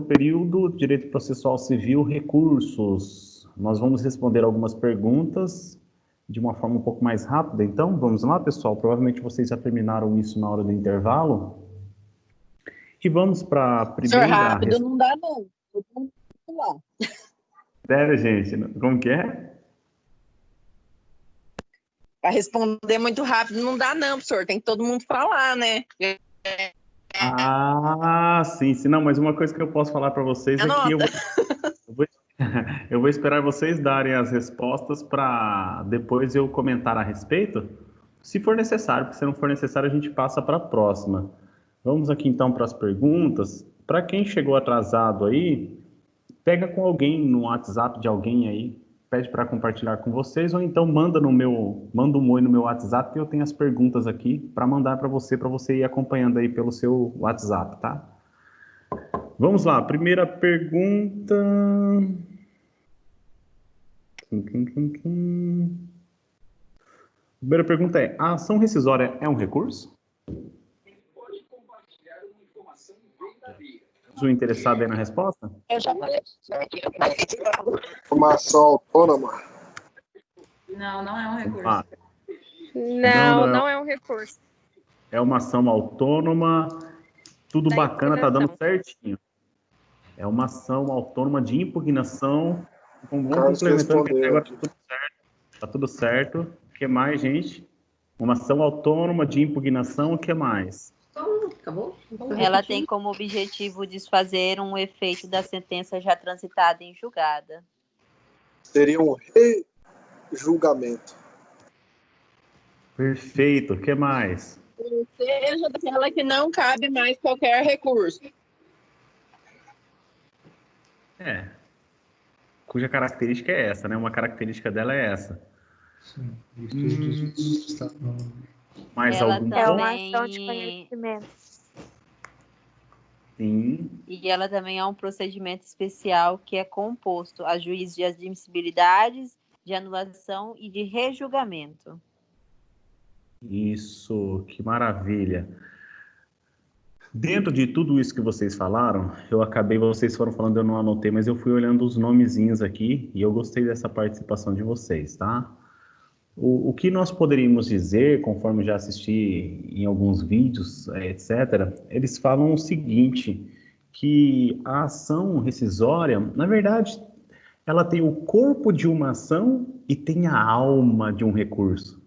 período, Direito Processual Civil, recursos. Nós vamos responder algumas perguntas de uma forma um pouco mais rápida. Então, vamos lá, pessoal. Provavelmente vocês já terminaram isso na hora do intervalo. E vamos para a Senhor, primeira... rápido não dá, não. Vamos lá. Sério, gente? Como que é? Para responder muito rápido não dá, não, professor. Tem que todo mundo falar, né? Ah, sim, sim. Não, mas uma coisa que eu posso falar para vocês é que Anota. eu vou esperar vocês darem as respostas para depois eu comentar a respeito, se for necessário, porque se não for necessário a gente passa para a próxima. Vamos aqui então para as perguntas. Para quem chegou atrasado aí, pega com alguém no WhatsApp de alguém aí, pede para compartilhar com vocês, ou então manda um oi no meu WhatsApp que eu tenho as perguntas aqui para mandar para você ir acompanhando aí pelo seu WhatsApp, tá? Vamos lá, primeira pergunta. Primeira pergunta é: a ação rescisória é um recurso? O interessado aí na resposta? Eu já falei. Uma ação autônoma? Não, não é um recurso. Ah, Não é um recurso. é uma ação autônoma, tudo Da bacana, tá dando impugnação. certinho. É uma ação autônoma de impugnação. Vamos Carlos complementando, que respondeu agora aqui. tá tudo certo. Tá tudo certo. O que mais, gente? Uma ação autônoma de impugnação, o que mais? Acabou? Ela tem como objetivo desfazer um efeito da sentença já transitada em julgada. Seria um rejulgamento. Perfeito. O que mais? Seja daquela que não cabe mais qualquer recurso. Cuja característica é essa, né? Uma característica dela é essa. Sim. Mais Ela algum É ponto? uma ação de conhecimento. Sim. E ela também é um procedimento especial que é composto a juízo de admissibilidades, de anulação e de rejulgamento. Isso, que maravilha. Dentro de tudo isso que vocês falaram, vocês foram falando, eu não anotei, mas eu fui olhando os nomezinhos aqui e eu gostei dessa participação de vocês, tá? O que nós poderíamos dizer, conforme já assisti em alguns vídeos, etc., eles falam o seguinte, que a ação rescisória, na verdade, ela tem o corpo de uma ação e tem a alma de um recurso.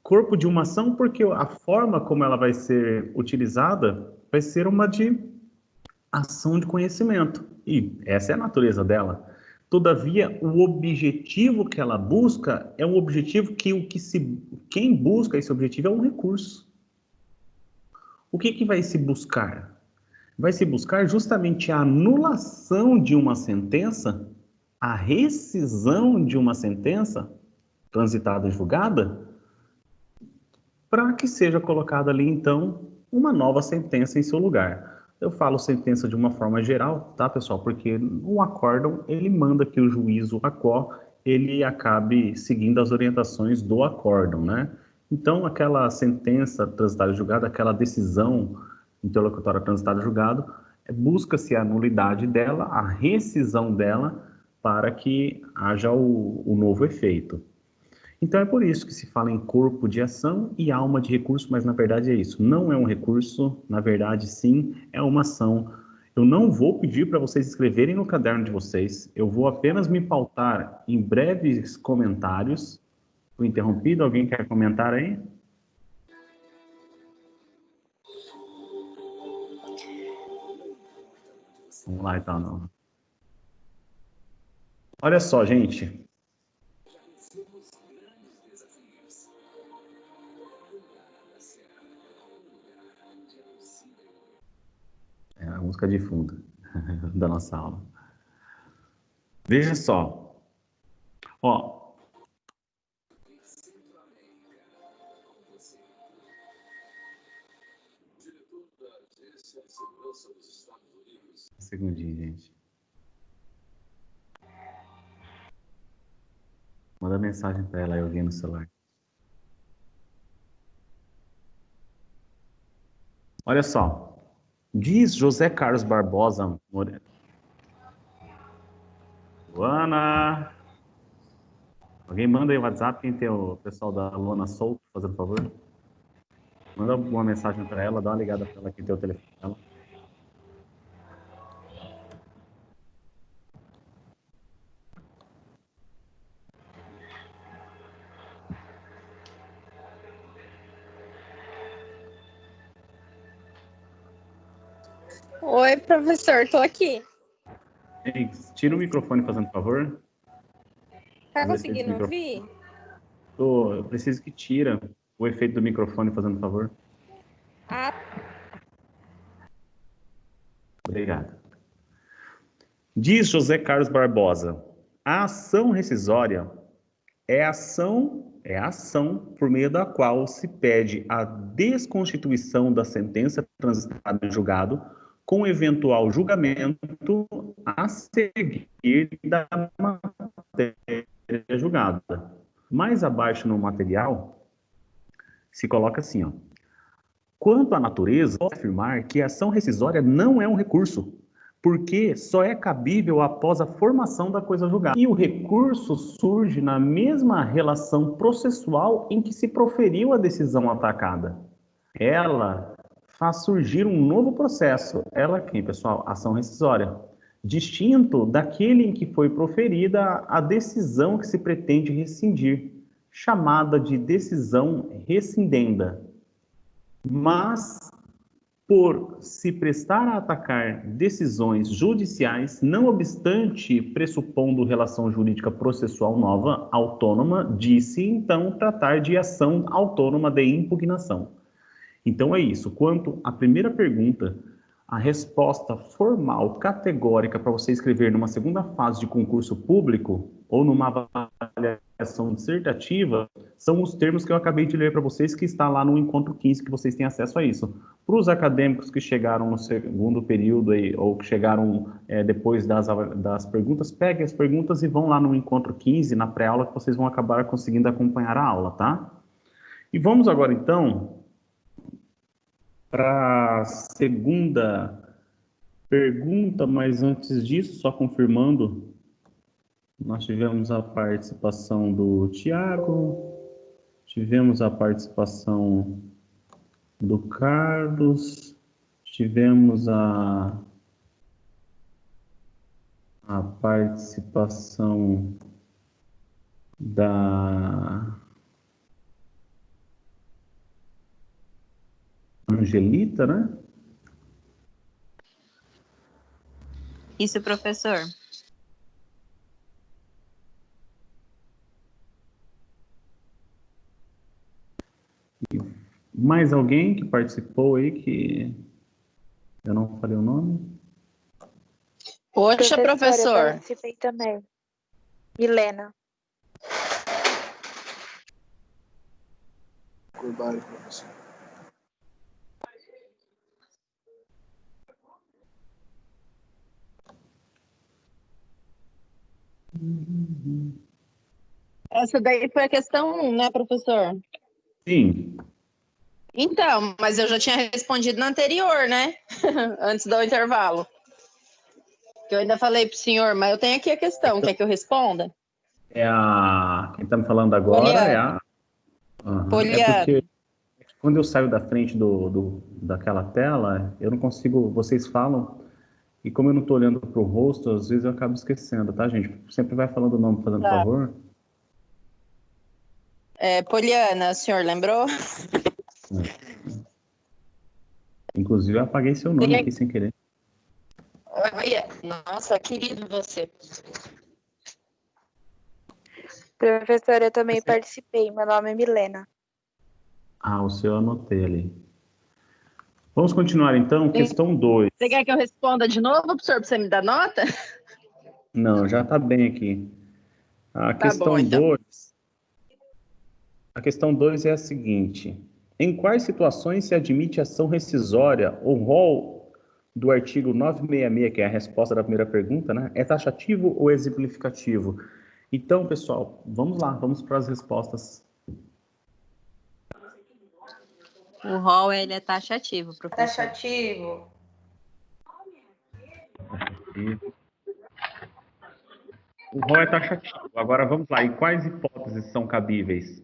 Corpo de uma ação porque a forma como ela vai ser utilizada vai ser uma de ação de conhecimento. E essa é a natureza dela. Todavia, o objetivo que ela busca é um objetivo quem busca esse objetivo é um recurso. O que vai se buscar? Vai se buscar justamente a anulação de uma sentença, a rescisão de uma sentença transitada e julgada, para que seja colocada ali, então, uma nova sentença em seu lugar. Eu falo sentença de uma forma geral, tá, pessoal? Porque o acórdão, ele manda que o juízo ACO, ele acabe seguindo as orientações do acórdão, né? Então, aquela sentença transitada e julgada, aquela decisão interlocutória transitada e julgado, busca-se a nulidade dela, a rescisão dela, para que haja o novo efeito. Então é por isso que se fala em corpo de ação e alma de recurso, mas na verdade é isso. Não é um recurso, na verdade sim, é uma ação. Eu não vou pedir para vocês escreverem no caderno de vocês, eu vou apenas me pautar em breves comentários. Fui interrompido, alguém quer comentar aí? Vamos lá então, não. Olha só, gente. É a música de fundo da nossa aula. Veja só. Ó. Um segundinho, gente. Manda mensagem para ela aí, alguém no celular. Olha só. Diz José Carlos Barbosa Moreira. Luana. Alguém manda aí o WhatsApp, quem tem o pessoal da Luana solto, fazendo favor. Manda uma mensagem para ela, dá uma ligada para ela, quem tem o telefone dela. Oi, professor, tô aqui. Ei, tira o microfone, fazendo favor. Tá Os efeitos do conseguindo microfone. ouvir? Eu preciso que tira o efeito do microfone, fazendo favor. Ah, Obrigado. Diz José Carlos Barbosa, a ação rescisória é a ação por meio da qual se pede a desconstituição da sentença transitada em julgado com eventual julgamento a seguir da matéria julgada. Mais abaixo no material, se coloca assim, ó. Quanto à natureza, posso afirmar que a ação rescisória não é um recurso, porque só é cabível após a formação da coisa julgada. E o recurso surge na mesma relação processual em que se proferiu a decisão atacada. Ela faz surgir um novo processo. Ela aqui, pessoal, ação rescisória, distinto daquele em que foi proferida a decisão que se pretende rescindir, chamada de decisão rescindenda. Mas, por se prestar a atacar decisões judiciais, não obstante pressupondo relação jurídica processual nova, autônoma, disse então tratar de ação autônoma de impugnação. Então é isso. Quanto à primeira pergunta, a resposta formal, categórica, para você escrever numa segunda fase de concurso público ou numa avaliação dissertativa, são os termos que eu acabei de ler para vocês, que está lá no Encontro 15, que vocês têm acesso a isso. Para os acadêmicos que chegaram no segundo período aí, ou que chegaram depois das perguntas, peguem as perguntas e vão lá no Encontro 15, na pré-aula, que vocês vão acabar conseguindo acompanhar a aula, tá? E vamos agora, então, para a segunda pergunta, mas antes disso, só confirmando, nós tivemos a participação do Tiago, tivemos a participação do Carlos, tivemos a participação da Angelita, né? Isso, professor. Mais alguém que participou aí que eu não falei o nome? Poxa, eu professor. participei também. Milena. Goodbye, professor. Essa daí foi a questão 1, né, professor? Sim. Então, mas eu já tinha respondido na anterior, né? Antes do intervalo. Que eu ainda falei pro senhor, mas eu tenho aqui a questão. Quer que eu responda? Quem está me falando agora é a... Uhum. Poliana. É porque quando eu saio da frente daquela tela, eu não consigo... Vocês falam, e como eu não estou olhando para o rosto, às vezes eu acabo esquecendo, tá, gente? Sempre vai falando o nome, fazendo favor. Poliana, o senhor lembrou? Inclusive, eu apaguei seu nome aqui sem querer. Olha, nossa, querido você. Professora, eu também participei. Meu nome é Milena. O seu eu anotei ali. Vamos continuar, então. Questão 2. Você quer que eu responda de novo, professor, para você me dar nota? Não, já está bem aqui. A questão 2. Então. A questão 2 é a seguinte. Em quais situações se admite ação rescisória? O rol do artigo 966, que é a resposta da primeira pergunta, né? É taxativo ou exemplificativo? Então, pessoal, vamos lá, vamos para as respostas. O rol, ele é taxativo, professor. Taxativo. O rol é taxativo. Agora vamos lá. E quais hipóteses são cabíveis?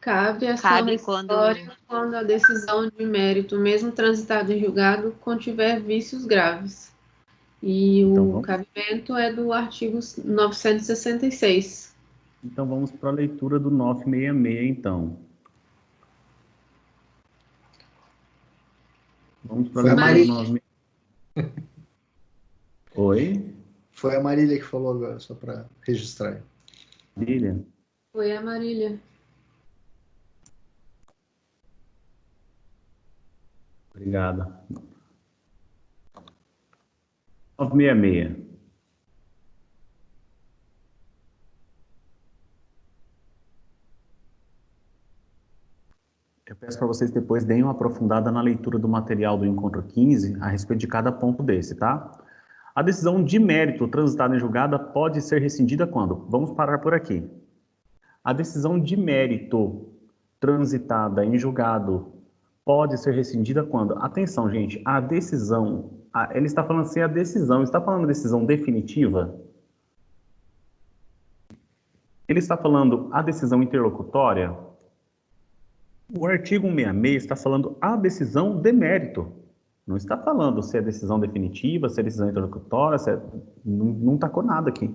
Cabe ação Cabe rescisória quando a decisão de mérito, mesmo transitada em julgado, contiver vícios graves. E Então, o vamos. cabimento é do artigo 966. Então vamos para a leitura do 966, então. Vamos para a Foi a leitura do Marília. 966. Oi? Foi a Marília que falou agora, só para registrar. Lilian? Foi a Marília. Obrigado. 966. Eu peço para vocês depois deem uma aprofundada na leitura do material do encontro 15 a respeito de cada ponto desse, tá? A decisão de mérito transitada em julgada pode ser rescindida quando? Vamos parar por aqui. A decisão de mérito transitada em julgado pode ser rescindida quando? Atenção, gente, a decisão, ele está falando assim, a decisão, está falando decisão definitiva? Ele está falando a decisão interlocutória? O artigo 166 está falando a decisão de mérito. Não está falando se é decisão definitiva, se é decisão interlocutória, se é... não tacou nada aqui.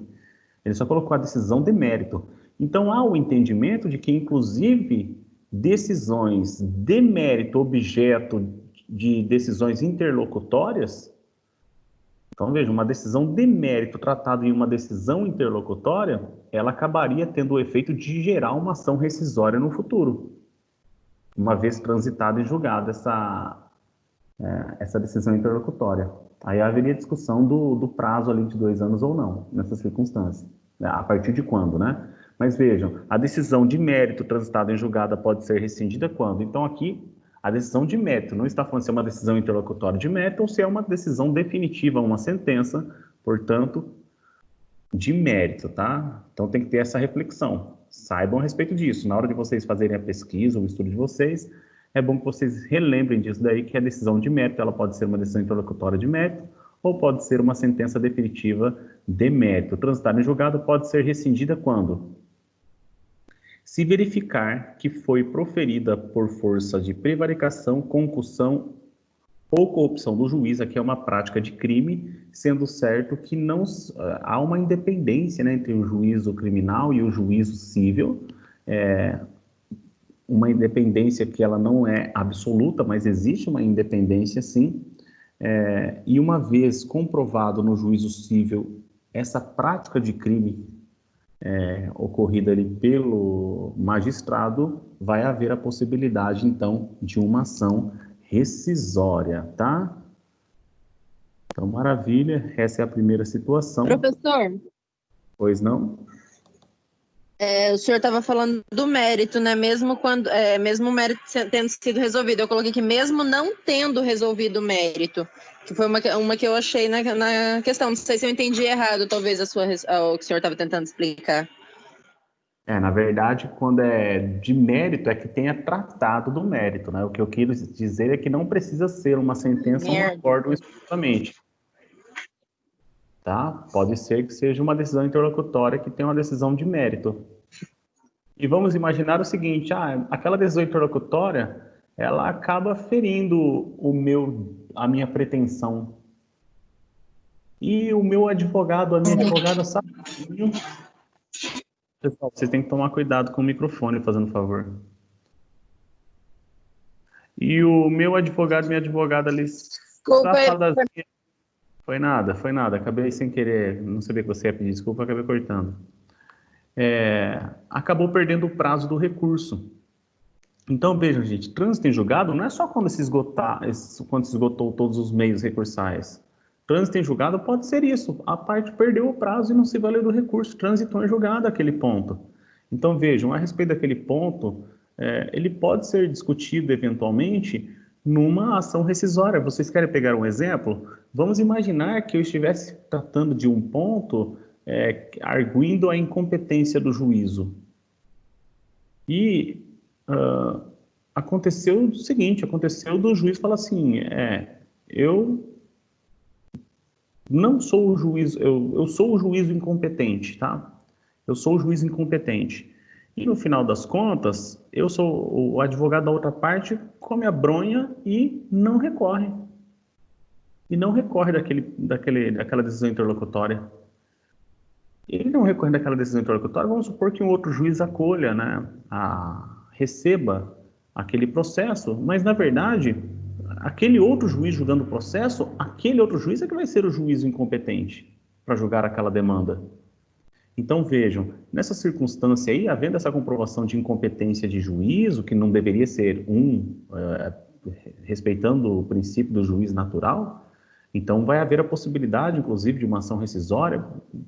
Ele só colocou a decisão de mérito. Então, há o entendimento de que, inclusive, decisões de mérito objeto de decisões interlocutórias, então, veja, uma decisão de mérito tratada em uma decisão interlocutória, ela acabaria tendo o efeito de gerar uma ação rescisória no futuro, uma vez transitada e julgada essa decisão interlocutória. Aí haveria discussão do prazo ali de 2 anos ou não, nessas circunstâncias. A partir de quando, né? Mas vejam, a decisão de mérito transitada em julgada pode ser rescindida quando? Então aqui, a decisão de mérito não está falando se é uma decisão interlocutória de mérito ou se é uma decisão definitiva, uma sentença, portanto, de mérito, tá? Então tem que ter essa reflexão. Saibam a respeito disso. Na hora de vocês fazerem a pesquisa, o estudo de vocês, é bom que vocês relembrem disso daí, que a decisão de mérito, ela pode ser uma decisão interlocutória de mérito ou pode ser uma sentença definitiva de mérito. Transitada em julgado pode ser rescindida quando? Se verificar que foi proferida por força de prevaricação, concussão ou corrupção do juiz, aqui é uma prática de crime, sendo certo que não há uma independência, né, entre o juízo criminal e o juízo civil, uma independência que ela não é absoluta, mas existe uma independência sim, e uma vez comprovado no juízo civil essa prática de crime ocorrida ali pelo magistrado, vai haver a possibilidade, então, de uma ação rescisória, tá? Então, maravilha, essa é a primeira situação. Professor, Pois não? o senhor estava falando do mérito, né? Mesmo quando, mesmo o mérito tendo sido resolvido, eu coloquei aqui, mesmo não tendo resolvido o mérito, que foi uma que eu achei na questão. Não sei se eu entendi errado, talvez, o que o senhor estava tentando explicar. Na verdade, quando é de mérito, é que tenha tratado do mérito, né? O que eu quis dizer é que não precisa ser uma sentença ou um acórdão exclusivamente. Tá? Pode ser que seja uma decisão interlocutória que tenha uma decisão de mérito. E vamos imaginar o seguinte, aquela decisão interlocutória, ela acaba ferindo a minha pretensão. E o meu advogado, a minha advogada sabe. Pessoal, vocês têm que tomar cuidado com o microfone, fazendo favor. E o meu advogado, minha advogada ali, safadazinha. Foi nada. Acabei sem querer, não sabia que você ia pedir desculpa, acabei cortando. Acabou perdendo o prazo do recurso. Então, vejam, gente, trânsito em julgado não é só quando se esgotou todos os meios recursais. Trânsito em julgado pode ser isso. A parte perdeu o prazo e não se valeu do recurso. Transitou em julgado aquele ponto. Então, vejam, a respeito daquele ponto, ele pode ser discutido eventualmente numa ação rescisória. Vocês querem pegar um exemplo? Vamos imaginar que eu estivesse tratando de um ponto arguindo a incompetência do juízo. E aconteceu o seguinte, aconteceu do juiz falar assim, eu não sou o juiz, eu sou o juízo incompetente, tá? Eu sou o juiz incompetente. E no final das contas, eu sou o advogado da outra parte, come a bronha e não recorre. E não recorre daquela decisão interlocutória. Ele não recorre daquela decisão interlocutória, vamos supor que um outro juiz acolha, né, receba aquele processo, mas na verdade, aquele outro juiz julgando o processo, aquele outro juiz é que vai ser o juízo incompetente para julgar aquela demanda. Então vejam, nessa circunstância aí, havendo essa comprovação de incompetência de juízo, que não deveria ser respeitando o princípio do juiz natural, então vai haver a possibilidade, inclusive, de uma ação rescisória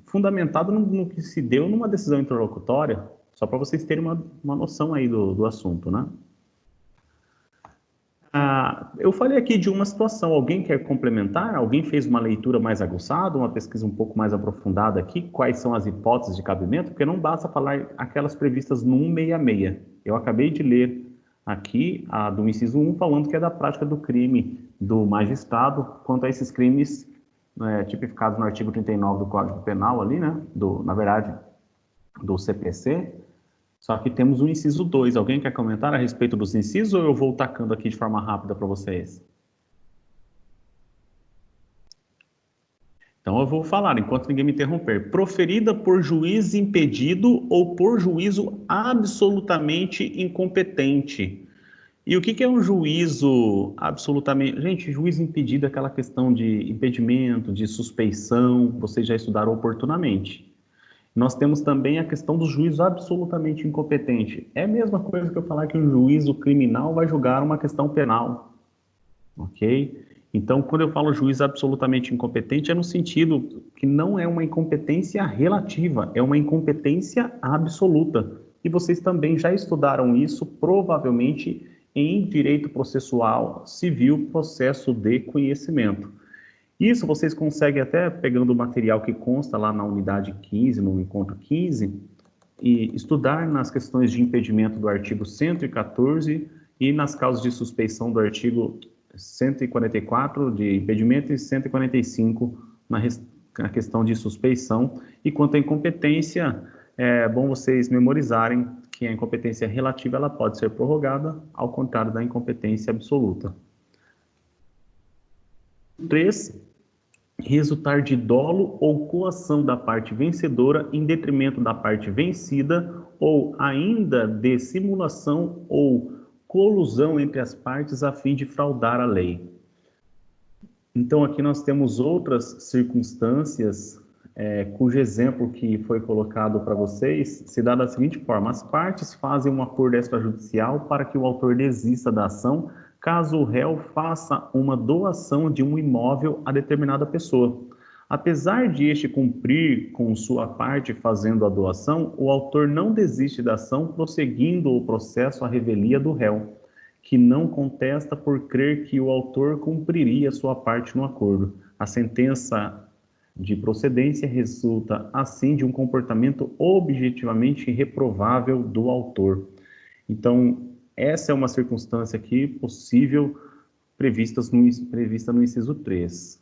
fundamentada no que se deu numa decisão interlocutória, só para vocês terem uma noção aí do assunto, né? Eu falei aqui de uma situação, alguém quer complementar? Alguém fez uma leitura mais aguçada, uma pesquisa um pouco mais aprofundada aqui? Quais são as hipóteses de cabimento? Porque não basta falar aquelas previstas no 166. Eu acabei de ler aqui a do inciso 1, falando que é da prática do crime do magistrado quanto a esses crimes tipificados no artigo 39 do Código Penal ali, né? Na verdade, do CPC. Só que temos o inciso 2. Alguém quer comentar a respeito dos incisos ou eu vou tacando aqui de forma rápida para vocês? Então eu vou falar, enquanto ninguém me interromper. Proferida por juiz impedido ou por juízo absolutamente incompetente. E o que é um juízo absolutamente... Gente, juízo impedido é aquela questão de impedimento, de suspeição, vocês já estudaram oportunamente. Nós temos também a questão do juízo absolutamente incompetente. É a mesma coisa que eu falar que um juízo criminal vai julgar uma questão penal, ok? Então, quando eu falo juízo absolutamente incompetente, é no sentido que não é uma incompetência relativa, é uma incompetência absoluta. E vocês também já estudaram isso, provavelmente, em direito processual civil, processo de conhecimento. Isso vocês conseguem até pegando o material que consta lá na unidade 15, no encontro 15, e estudar nas questões de impedimento do artigo 114 e nas causas de suspeição do artigo 144 de impedimento e 145 na questão de suspeição. E quanto à incompetência, é bom vocês memorizarem que a incompetência relativa ela pode ser prorrogada, ao contrário da incompetência absoluta. 3. Resultar de dolo ou coação da parte vencedora em detrimento da parte vencida ou ainda de simulação ou colusão entre as partes a fim de fraudar a lei. Então aqui nós temos outras circunstâncias cujo exemplo que foi colocado para vocês se dá da seguinte forma: as partes fazem um acordo extrajudicial para que o autor desista da ação caso o réu faça uma doação de um imóvel a determinada pessoa. Apesar de este cumprir com sua parte fazendo a doação, o autor não desiste da ação, prosseguindo o processo à revelia do réu, que não contesta por crer que o autor cumpriria sua parte no acordo. A sentença de procedência resulta, assim, de um comportamento objetivamente reprovável do autor. Então, essa é uma circunstância aqui possível prevista no inciso 3.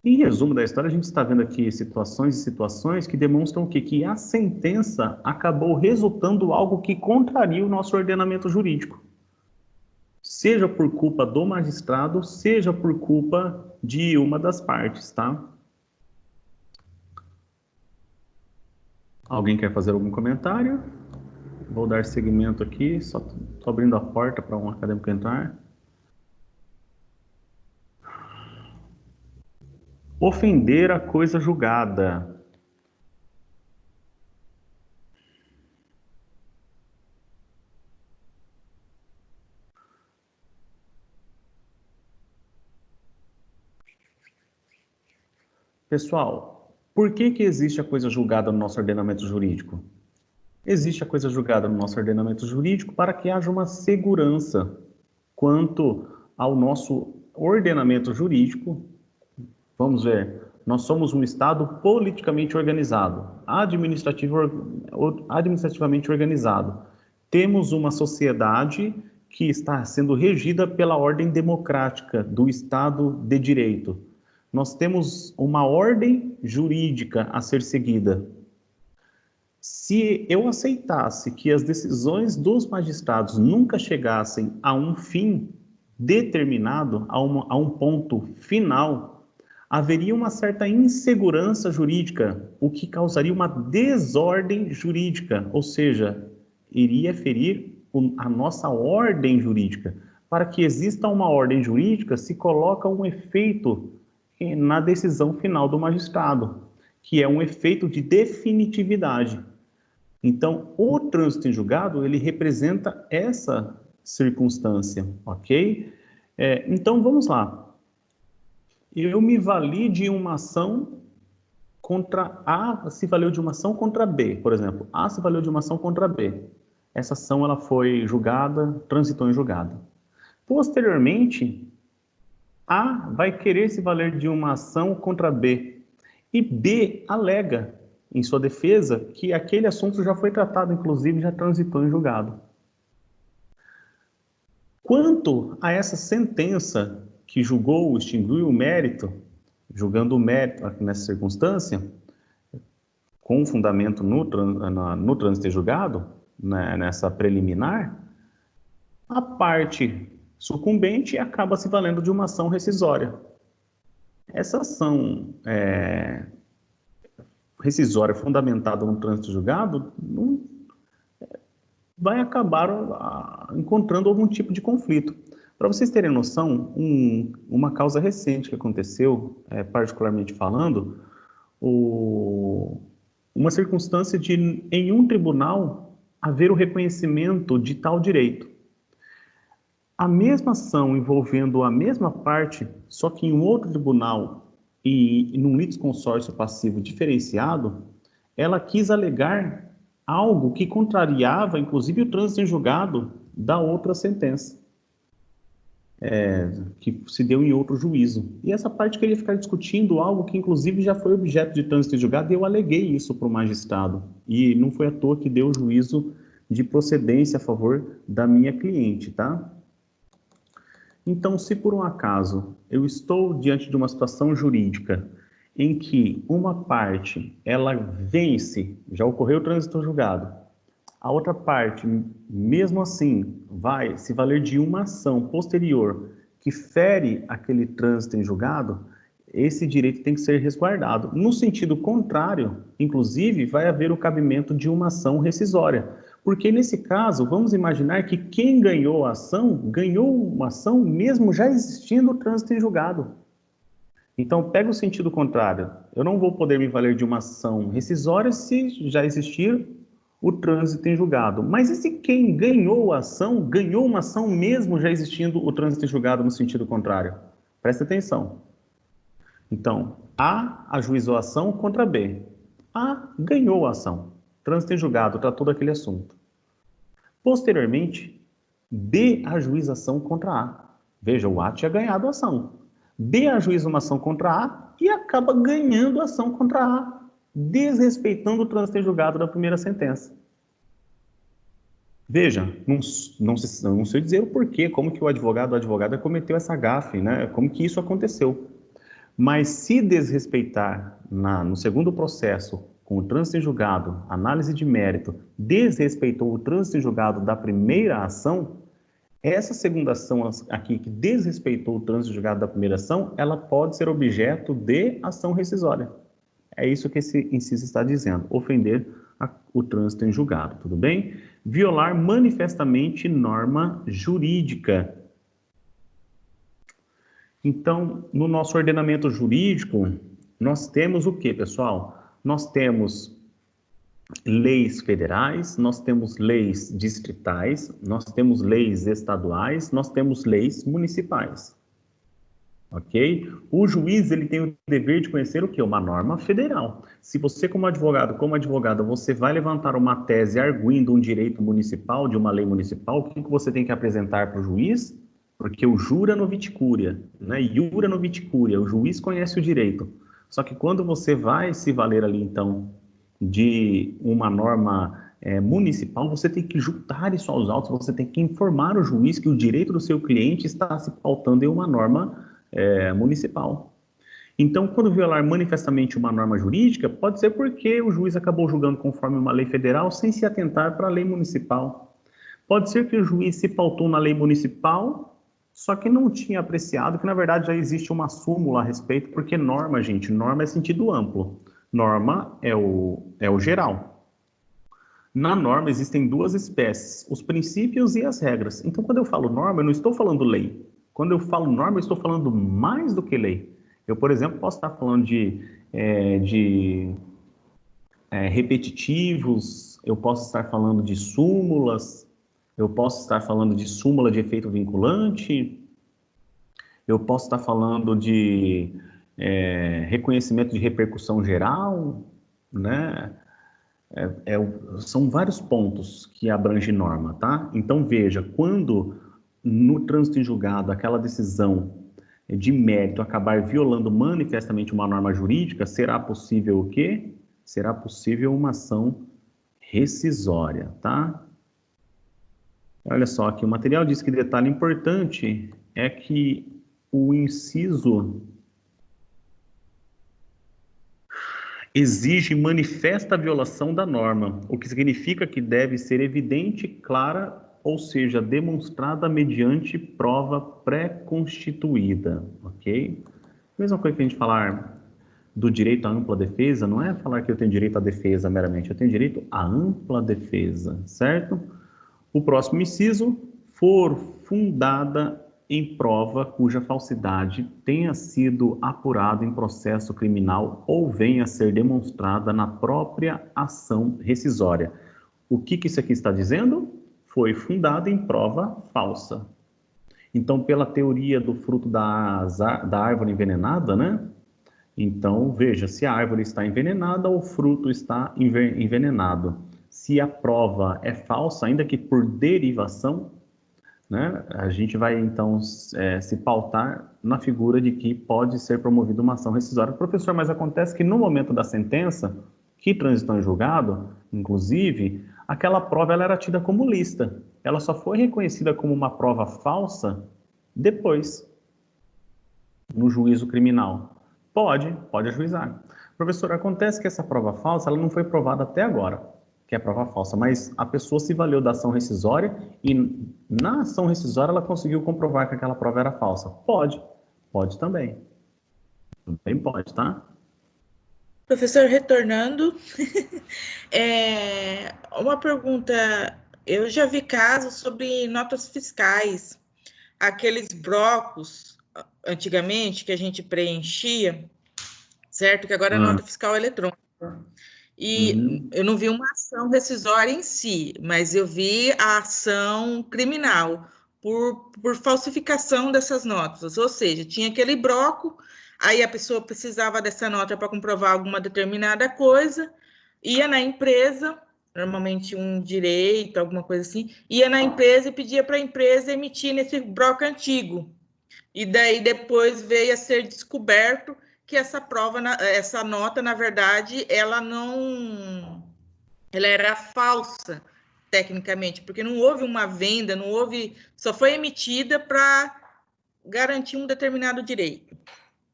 Em resumo da história, a gente está vendo aqui situações que demonstram que a sentença acabou resultando algo que contraria o nosso ordenamento jurídico. Seja por culpa do magistrado, seja por culpa de uma das partes, tá? Alguém quer fazer algum comentário? Vou dar seguimento aqui, só estou abrindo a porta para um acadêmico entrar. Ofender a coisa julgada. Pessoal, por que existe a coisa julgada no nosso ordenamento jurídico? Existe a coisa julgada no nosso ordenamento jurídico para que haja uma segurança quanto ao nosso ordenamento jurídico. Vamos ver, nós somos um Estado politicamente organizado, administrativamente organizado. Temos uma sociedade que está sendo regida pela ordem democrática do Estado de Direito. nós temos uma ordem jurídica a ser seguida. Se eu aceitasse que as decisões dos magistrados nunca chegassem a um fim determinado, a um ponto final, haveria uma certa insegurança jurídica, o que causaria uma desordem jurídica, ou seja, iria ferir a nossa ordem jurídica. Para que exista uma ordem jurídica, se coloca um efeito na decisão final do magistrado, que é um efeito de definitividade. Então, o trânsito em julgado, ele representa essa circunstância, ok? Então, vamos lá. Eu me vali de uma ação contra A, se valeu de uma ação contra B, por exemplo. A se valeu de uma ação contra B. Essa ação, ela foi julgada, transitou em julgado. Posteriormente, A vai querer se valer de uma ação contra B. E B alega em sua defesa que aquele assunto já foi tratado, inclusive já transitou em julgado. Quanto a essa sentença que julgou, extinguiu o mérito, julgando o mérito aqui nessa circunstância, com fundamento no trânsito em julgado, nessa preliminar, a parte sucumbente acaba se valendo de uma ação rescisória. Essa ação rescisória fundamentada no trânsito julgado vai acabar encontrando algum tipo de conflito. Para vocês terem noção, uma causa recente que aconteceu, particularmente falando, uma circunstância de, em um tribunal, haver o reconhecimento de tal direito. A mesma ação envolvendo a mesma parte, só que em um outro tribunal e num litisconsórcio passivo diferenciado, ela quis alegar algo que contrariava, inclusive, o trânsito em julgado da outra sentença, que se deu em outro juízo. E essa parte queria ficar discutindo algo que, inclusive, já foi objeto de trânsito em julgado, e eu aleguei isso para o magistrado. E não foi à toa que deu o juízo de procedência a favor da minha cliente, tá? Então, se por um acaso eu estou diante de uma situação jurídica em que uma parte, ela vence, já ocorreu o trânsito julgado, a outra parte, mesmo assim, vai se valer de uma ação posterior que fere aquele trânsito em julgado, esse direito tem que ser resguardado. No sentido contrário, inclusive, vai haver o cabimento de uma ação rescisória. Porque nesse caso, vamos imaginar que quem ganhou a ação, ganhou uma ação mesmo já existindo o trânsito em julgado. Então, pega o sentido contrário. Eu não vou poder me valer de uma ação rescisória se já existir o trânsito em julgado. Mas e se quem ganhou a ação, ganhou uma ação mesmo já existindo o trânsito em julgado no sentido contrário? Presta atenção. Então, A ajuizou a ação contra B. A ganhou a ação. Trânsito em julgado, tratou daquele assunto. Posteriormente, B ajuiza a ação contra A. Veja, o A tinha ganhado a ação. B ajuiza uma ação contra A e acaba ganhando a ação contra A, desrespeitando o trânsito em julgado da primeira sentença. Veja, não sei dizer o porquê, como que o advogado ou a advogada cometeu essa gafe, né? Como que isso aconteceu. Mas se desrespeitar no segundo processo, com o trânsito em julgado, análise de mérito, desrespeitou o trânsito em julgado da primeira ação, essa segunda ação aqui, que desrespeitou o trânsito em julgado da primeira ação, ela pode ser objeto de ação rescisória. É isso que esse inciso está dizendo, ofender o trânsito em julgado, tudo bem? Violar manifestamente norma jurídica. Então, no nosso ordenamento jurídico, nós temos o que, pessoal? Nós temos leis federais, nós temos leis distritais, nós temos leis estaduais, nós temos leis municipais. Ok? O juiz, ele tem o dever de conhecer o quê? Uma norma federal. Se você, como advogado, como advogada, você vai levantar uma tese arguindo um direito municipal, de uma lei municipal, o que você tem que apresentar para o juiz? Porque o jura noviticúria, né? Iura noviticúria, o juiz conhece o direito. Só que quando você vai se valer ali, então, de uma norma municipal, você tem que juntar isso aos autos, você tem que informar o juiz que o direito do seu cliente está se pautando em uma norma municipal. Então, quando violar manifestamente uma norma jurídica, pode ser porque o juiz acabou julgando conforme uma lei federal sem se atentar para a lei municipal. Pode ser que o juiz se pautou na lei municipal, só que não tinha apreciado que, na verdade, já existe uma súmula a respeito, porque norma, gente, norma é sentido amplo. Norma é o geral. Na norma existem duas espécies, os princípios e as regras. Então, quando eu falo norma, eu não estou falando lei. Quando eu falo norma, eu estou falando mais do que lei. Eu, por exemplo, posso estar falando de repetitivos, eu posso estar falando de súmulas, eu posso estar falando de súmula de efeito vinculante, eu posso estar falando de reconhecimento de repercussão geral, né? São vários pontos que abrange norma, tá? Então, veja, quando no trânsito em julgado aquela decisão de mérito acabar violando manifestamente uma norma jurídica, será possível o quê? Será possível uma ação rescisória, tá? Olha só aqui, o material diz que detalhe importante é que o inciso exige manifesta violação da norma, o que significa que deve ser evidente, clara, ou seja, demonstrada mediante prova pré-constituída, ok? Mesma coisa que a gente falar do direito à ampla defesa, não é falar que eu tenho direito à defesa meramente, eu tenho direito à ampla defesa, certo? O próximo inciso, for fundada em prova cuja falsidade tenha sido apurada em processo criminal ou venha a ser demonstrada na própria ação rescisória. O que isso aqui está dizendo? Foi fundada em prova falsa. Então, pela teoria do fruto da árvore envenenada, né? Então, veja, se a árvore está envenenada, o fruto está envenenado. Se a prova é falsa, ainda que por derivação, né, a gente vai, então, se pautar na figura de que pode ser promovida uma ação rescisória. Professor, mas acontece que no momento da sentença, que transitou em julgado, inclusive, aquela prova ela era tida como lista. Ela só foi reconhecida como uma prova falsa depois, no juízo criminal. Pode ajuizar. Professor, acontece que essa prova falsa ela não foi provada até agora, que é a prova falsa, mas a pessoa se valeu da ação rescisória e na ação rescisória ela conseguiu comprovar que aquela prova era falsa. Pode também. Também pode, tá? Professor, retornando, uma pergunta, eu já vi casos sobre notas fiscais, aqueles blocos, antigamente, que a gente preenchia, certo? Que agora é nota fiscal eletrônica. E eu não vi uma ação rescisória em si, mas eu vi a ação criminal por falsificação dessas notas, ou seja, tinha aquele bloco. Aí a pessoa precisava dessa nota para comprovar alguma determinada coisa, ia na empresa, normalmente um direito, alguma coisa assim, ia na empresa e pedia para a empresa emitir nesse bloco antigo. E daí depois veio a ser descoberto que essa nota, na verdade, ela era falsa, tecnicamente, porque não houve uma venda, só foi emitida para garantir um determinado direito.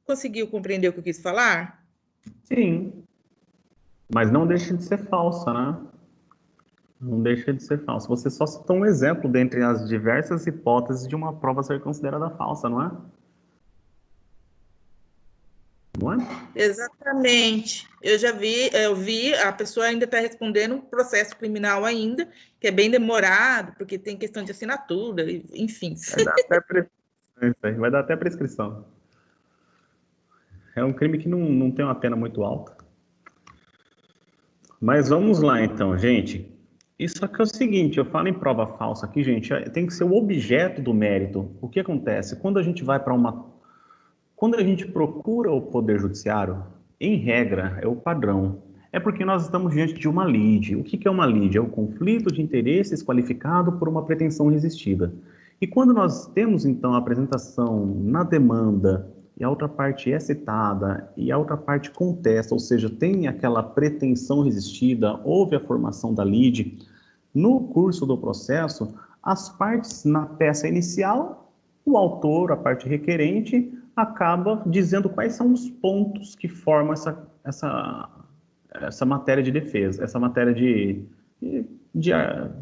Conseguiu compreender o que eu quis falar? Sim. Mas não deixa de ser falsa, né? Não deixa de ser falsa. Você só citou um exemplo dentre as diversas hipóteses de uma prova ser considerada falsa, não é? Não é? Exatamente. Eu vi, a pessoa ainda está respondendo um processo criminal ainda, que é bem demorado, porque tem questão de assinatura, enfim. Vai dar até prescrição. É um crime que não tem uma pena muito alta. Mas vamos lá, então, gente. Isso aqui é o seguinte, eu falo em prova falsa aqui, gente, tem que ser o objeto do mérito. O que acontece? Quando a gente procura o Poder Judiciário, em regra, é o padrão. É porque nós estamos diante de uma lide. O que é uma lide? É o conflito de interesses qualificado por uma pretensão resistida. E quando nós temos, então, a apresentação na demanda e a outra parte é citada e a outra parte contesta, ou seja, tem aquela pretensão resistida, houve a formação da lide, no curso do processo, as partes na peça inicial, o autor, a parte requerente, acaba dizendo quais são os pontos que formam essa matéria de defesa, essa matéria de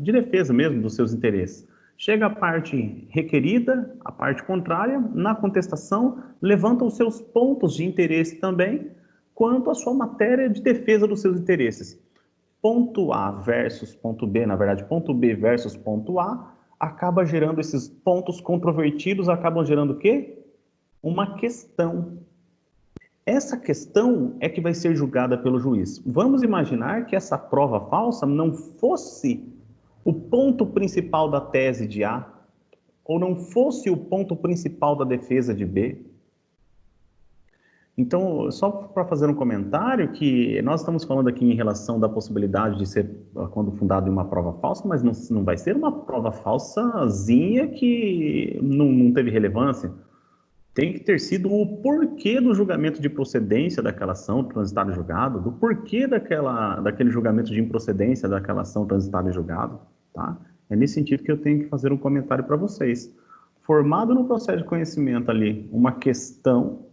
defesa mesmo dos seus interesses. Chega a parte requerida, a parte contrária, na contestação, levanta os seus pontos de interesse também, quanto à sua matéria de defesa dos seus interesses. Ponto A versus ponto B, na verdade, ponto B versus ponto A, acaba gerando esses pontos controvertidos, acabam gerando o quê? Uma questão. Essa questão é que vai ser julgada pelo juiz. Vamos imaginar que essa prova falsa não fosse o ponto principal da tese de A, ou não fosse o ponto principal da defesa de B. Então, só para fazer um comentário, que nós estamos falando aqui em relação da possibilidade de ser, quando fundado, em uma prova falsa, mas não vai ser uma prova falsazinha que não teve relevância. Tem que ter sido o porquê do julgamento de procedência daquela ação transitada em julgado, do porquê daquele julgamento de improcedência daquela ação transitada em julgado, tá? É nesse sentido que eu tenho que fazer um comentário para vocês. Formado no processo de conhecimento ali uma questão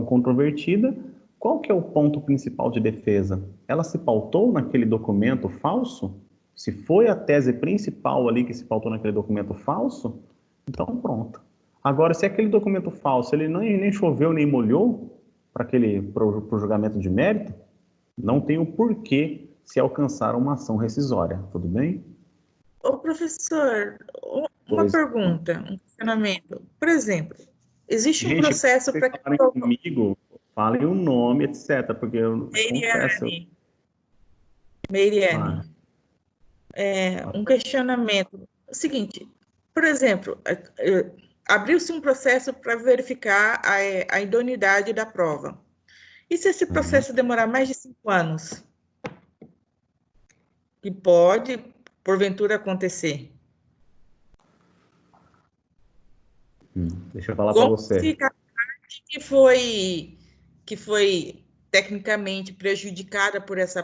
controvertida, qual que é o ponto principal de defesa? Ela se pautou naquele documento falso? Se foi a tese principal ali que se pautou naquele documento falso, então pronto. Agora, se aquele documento falso, ele nem choveu nem molhou para o julgamento de mérito, não tem o porquê se alcançar uma ação rescisória, tudo bem? Ô, professor, uma pergunta, um questionamento. Por exemplo, existe um processo para que... comigo, falem o nome, etc., porque eu confesso... Meiriane, um questionamento. É o seguinte, por exemplo, abriu-se um processo para verificar a idoneidade da prova. E se esse processo demorar mais de 5 anos? Que pode, porventura, acontecer. Deixa eu falar para você. Fica a parte que foi tecnicamente prejudicada por essa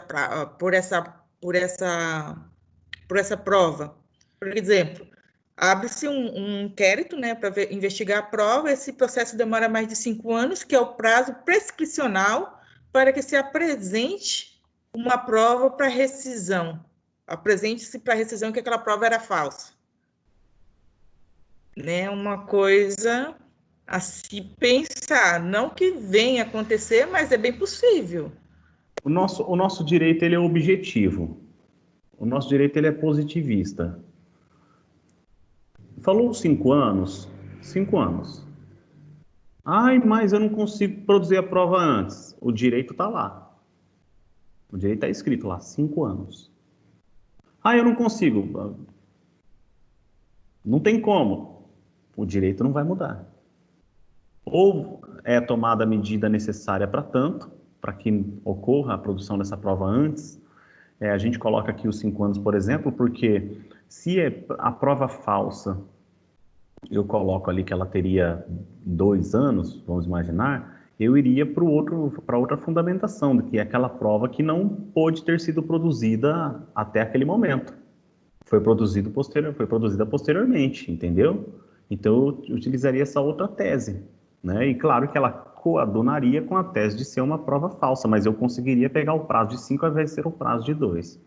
prova. Por exemplo, abre-se um inquérito, né, para investigar a prova. Esse processo demora mais de 5 anos, que é o prazo prescricional para que se apresente uma prova para rescisão. Apresente-se para rescisão que aquela prova era falsa. Né, uma coisa a se pensar, não que venha acontecer, mas é bem possível. O nosso direito, ele é objetivo. O nosso direito, ele é positivista. Falou 5 anos? 5 anos. Ai, mas eu não consigo produzir a prova antes. O direito está lá. O direito está escrito lá, 5 anos. Ah, eu não consigo. Não tem como. O direito não vai mudar. Ou é tomada a medida necessária para tanto, para que ocorra a produção dessa prova antes. A gente coloca aqui os 5 anos, por exemplo, porque se é a prova falsa, eu coloco ali que ela teria 2 anos, vamos imaginar, eu iria para outra fundamentação, que é aquela prova que não pôde ter sido produzida até aquele momento. Foi produzida posteriormente, entendeu? Então, eu utilizaria essa outra tese, né? E claro que ela coadunaria com a tese de ser uma prova falsa, mas eu conseguiria pegar o prazo de 5 ao invés de ser o prazo de 2.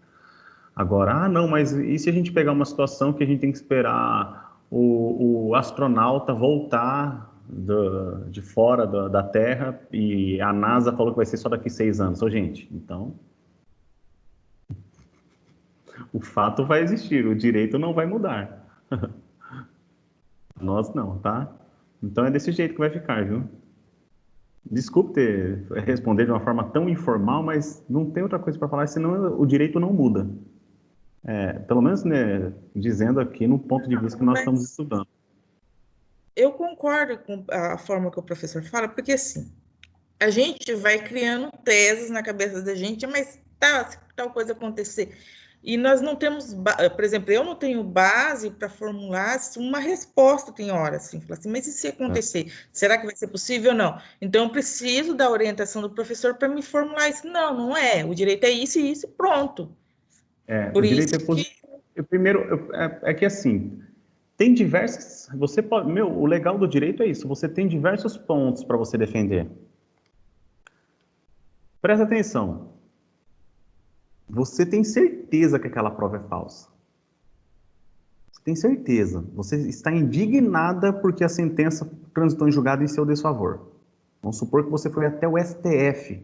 Agora, não, mas e se a gente pegar uma situação que a gente tem que esperar o astronauta voltar de fora da Terra e a NASA falou que vai ser só daqui 6 anos? Ô, gente, então... O fato vai existir, o direito não vai mudar. Nós não, tá? Então é desse jeito que vai ficar, viu? Desculpe responder de uma forma tão informal, mas não tem outra coisa para falar, senão o direito não muda. Pelo menos, né, dizendo aqui no ponto de vista que nós estamos estudando. Eu concordo com a forma que o professor fala, porque assim, a gente vai criando teses na cabeça da gente, mas se tal coisa acontecer... E nós não temos, por exemplo, eu não tenho base para formular uma resposta, tem hora, assim, falar assim, mas e se acontecer? Será que vai ser possível ou não? Então, eu preciso da orientação do professor para me formular isso. Não é. O direito é isso e isso, pronto. Por o direito é positivo. Primeiro, é que assim, Tem diversas... Você pode, o legal do direito é isso. Você tem diversos pontos para você defender. Presta atenção. Você tem certeza que aquela prova é falsa. Você tem certeza. Você está indignada porque a sentença transitou em julgado em seu desfavor. Vamos supor que você foi até o STF,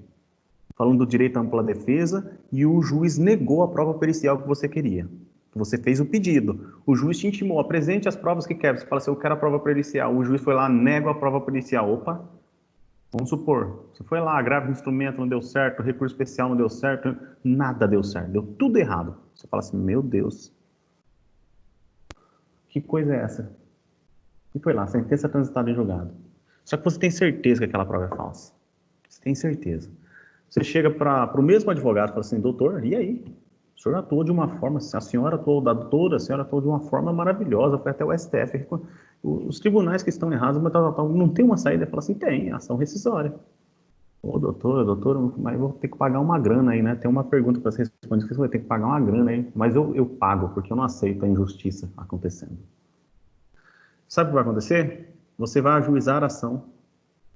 falando do direito à ampla defesa, e o juiz negou a prova pericial que você queria. Você fez o pedido. O juiz te intimou, apresente as provas que quer. Você fala assim, eu quero a prova pericial. O juiz foi lá, nega a prova pericial. Opa, vamos supor, você foi lá, grave o instrumento, não deu certo, recurso especial não deu certo, nada deu certo, deu tudo errado. Você fala assim, meu Deus, que coisa é essa? E foi lá, sentença transitada em julgado. Só que você tem certeza que aquela prova é falsa. Você tem certeza. Você chega para o mesmo advogado e fala assim, doutor, e aí? O senhor atuou de uma forma, a senhora atuou, a doutora, a senhora atuou de uma forma maravilhosa, foi até o STF. Os tribunais que estão errados, mas não tem uma saída. Fala assim, tem, ação rescisória. Ô, doutor, mas eu vou ter que pagar uma grana aí, né? Tem uma pergunta para você responder, você vai ter que pagar uma grana aí. Mas eu pago, porque eu não aceito a injustiça acontecendo. Sabe o que vai acontecer? Você vai ajuizar a ação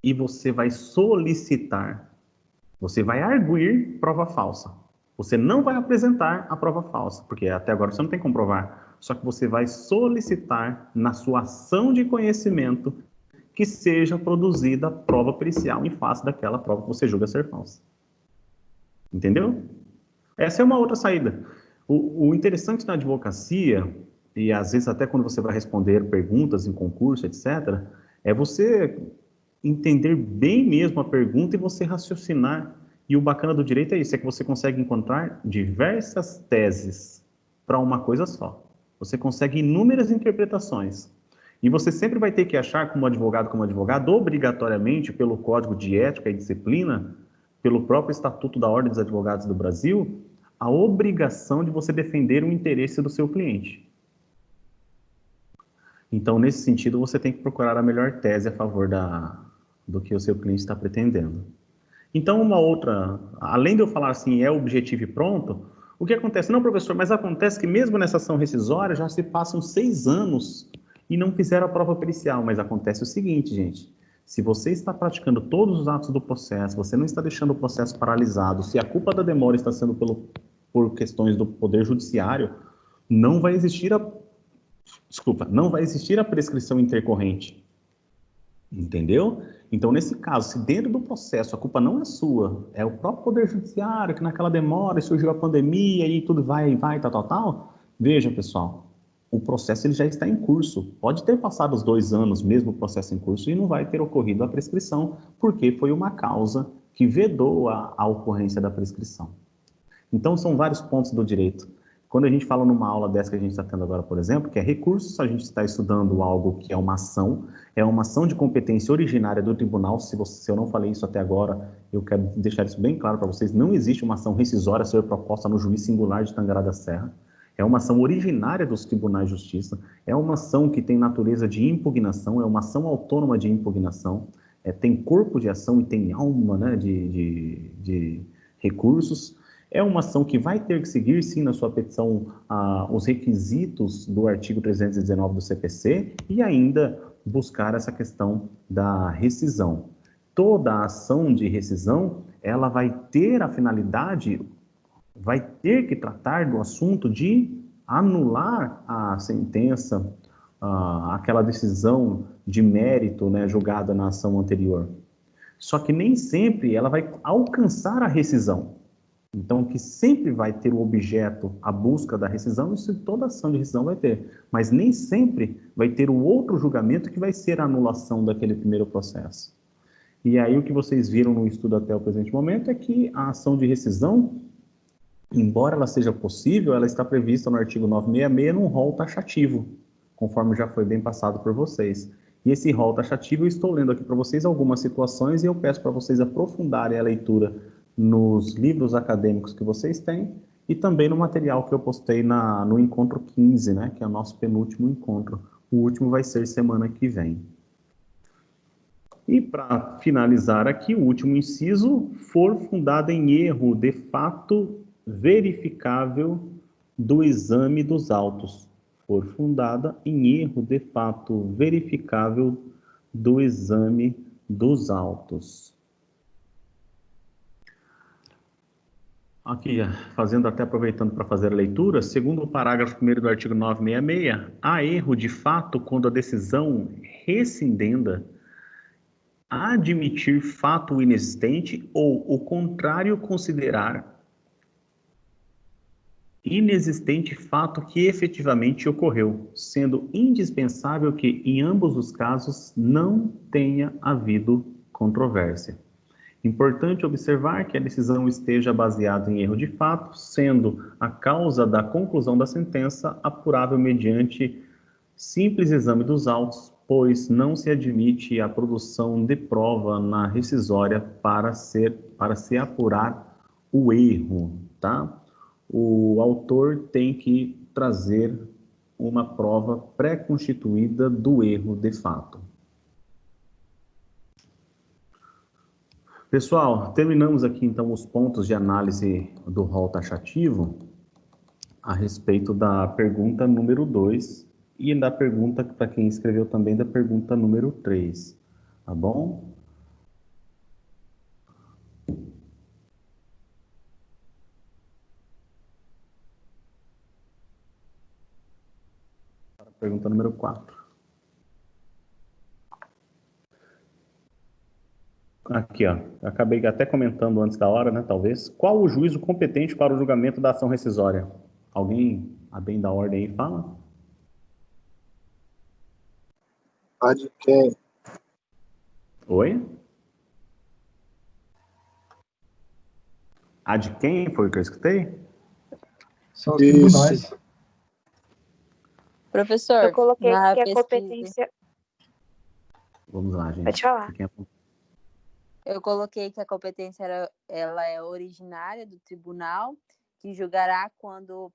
e você vai solicitar, você vai arguir prova falsa. Você não vai apresentar a prova falsa, porque até agora você não tem como provar. Só que você vai solicitar na sua ação de conhecimento que seja produzida prova pericial em face daquela prova que você julga ser falsa. Entendeu? Essa é uma outra saída. O interessante na advocacia, e às vezes até quando você vai responder perguntas em concurso, etc., é você entender bem mesmo a pergunta e você raciocinar. E o bacana do direito é isso, é que você consegue encontrar diversas teses para uma coisa só. Você consegue inúmeras interpretações. E você sempre vai ter que achar, como advogado, obrigatoriamente, pelo Código de Ética e Disciplina, pelo próprio Estatuto da Ordem dos Advogados do Brasil, a obrigação de você defender o interesse do seu cliente. Então, nesse sentido, você tem que procurar a melhor tese a favor do que o seu cliente está pretendendo. Então, uma outra, além de eu falar assim, é objetivo e pronto, o que acontece? Não, professor, mas acontece que mesmo nessa ação rescisória já se passam 6 anos e não fizeram a prova pericial. Mas acontece o seguinte, gente, se você está praticando todos os atos do processo, você não está deixando o processo paralisado, se a culpa da demora está sendo por questões do Poder Judiciário, não vai existir a prescrição intercorrente. Entendeu? Então, nesse caso, se dentro do processo a culpa não é sua, é o próprio Poder Judiciário, que naquela demora surgiu a pandemia e tudo vai, tal, veja, pessoal, o processo ele já está em curso. Pode ter passado os 2 anos mesmo o processo em curso e não vai ter ocorrido a prescrição, porque foi uma causa que vedou a ocorrência da prescrição. Então, são vários pontos do direito. Quando a gente fala numa aula dessa que a gente está tendo agora, por exemplo, que é recursos, a gente está estudando algo que é uma ação de competência originária do tribunal. Se eu não falei isso até agora, eu quero deixar isso bem claro para vocês, não existe uma ação rescisória a ser proposta no juiz singular de Tangará da Serra. É uma ação originária dos tribunais de justiça, é uma ação que tem natureza de impugnação, é uma ação autônoma de impugnação, tem corpo de ação e tem alma, né, de recursos. É uma ação que vai ter que seguir, sim, na sua petição, os requisitos do artigo 319 do CPC e ainda buscar essa questão da rescisão. Toda a ação de rescisão, ela vai ter a finalidade, vai ter que tratar do assunto de anular a sentença, aquela decisão de mérito, né, julgada na ação anterior. Só que nem sempre ela vai alcançar a rescisão. Então, que sempre vai ter o objeto, a busca da rescisão, isso toda ação de rescisão vai ter. Mas nem sempre vai ter o outro julgamento que vai ser a anulação daquele primeiro processo. E aí o que vocês viram no estudo até o presente momento é que a ação de rescisão, embora ela seja possível, ela está prevista no artigo 966 num rol taxativo, conforme já foi bem passado por vocês. E esse rol taxativo, eu estou lendo aqui para vocês algumas situações e eu peço para vocês aprofundarem a leitura nos livros acadêmicos que vocês têm e também no material que eu postei no encontro 15, né, que é o nosso penúltimo encontro. O último vai ser semana que vem. E para finalizar aqui, o último inciso, for fundada em erro de fato verificável do exame dos autos. for fundada em erro de fato verificável do exame dos autos. Aqui, aproveitando para fazer a leitura, segundo o parágrafo 1º do artigo 966, há erro de fato quando a decisão rescindenda admitir fato inexistente ou o contrário considerar inexistente fato que efetivamente ocorreu, sendo indispensável que, em ambos os casos, não tenha havido controvérsia. Importante observar que a decisão esteja baseada em erro de fato, sendo a causa da conclusão da sentença apurável mediante simples exame dos autos, pois não se admite a produção de prova na rescisória para se apurar o erro, tá? O autor tem que trazer uma prova pré-constituída do erro de fato. Pessoal, terminamos aqui então os pontos de análise do rol taxativo a respeito da pergunta número 2 e da pergunta, para quem escreveu também, da pergunta número 3, tá bom? Pergunta número 4. Aqui, ó, acabei até comentando antes da hora, né, talvez. Qual o juízo competente para o julgamento da ação rescisória? Alguém, a bem da ordem aí, fala? A de quem? Oi? A de quem foi que eu escutei? São os tribunais. Isso. Professor, Eu coloquei na que a pesquisa, competência. Vamos lá, gente. Pode falar. eu coloquei que a competência ela é originária do tribunal, que julgará quando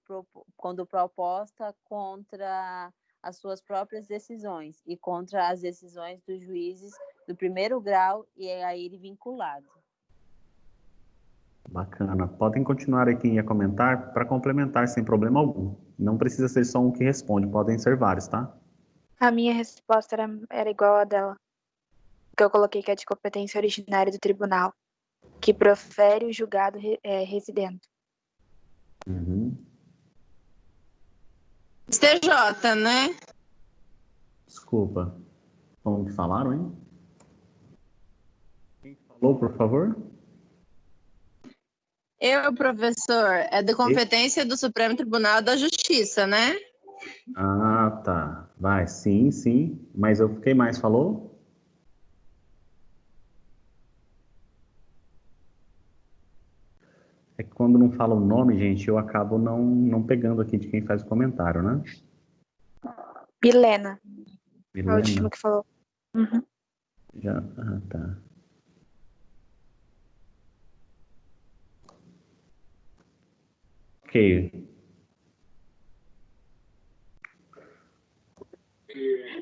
proposta contra as suas próprias decisões e contra as decisões dos juízes do primeiro grau e a ele vinculado. Bacana. Podem continuar aí quem ia comentar para complementar sem problema algum. Não precisa ser só um que responde, podem ser vários, tá? A minha resposta era igual a dela. Que eu coloquei que é de competência originária do tribunal, que profere o julgado residente. Uhum. STJ, né? Desculpa. Como que falaram, hein? Quem falou, por favor? Professor, é de competência do Supremo Tribunal da Justiça, né? Ah, tá. Vai, sim, sim. Mas quem mais falou? É que quando não fala o nome, gente, eu acabo não pegando aqui de quem faz o comentário, né? Milena, a Milena? última que falou. Uhum. Já, tá. Ok.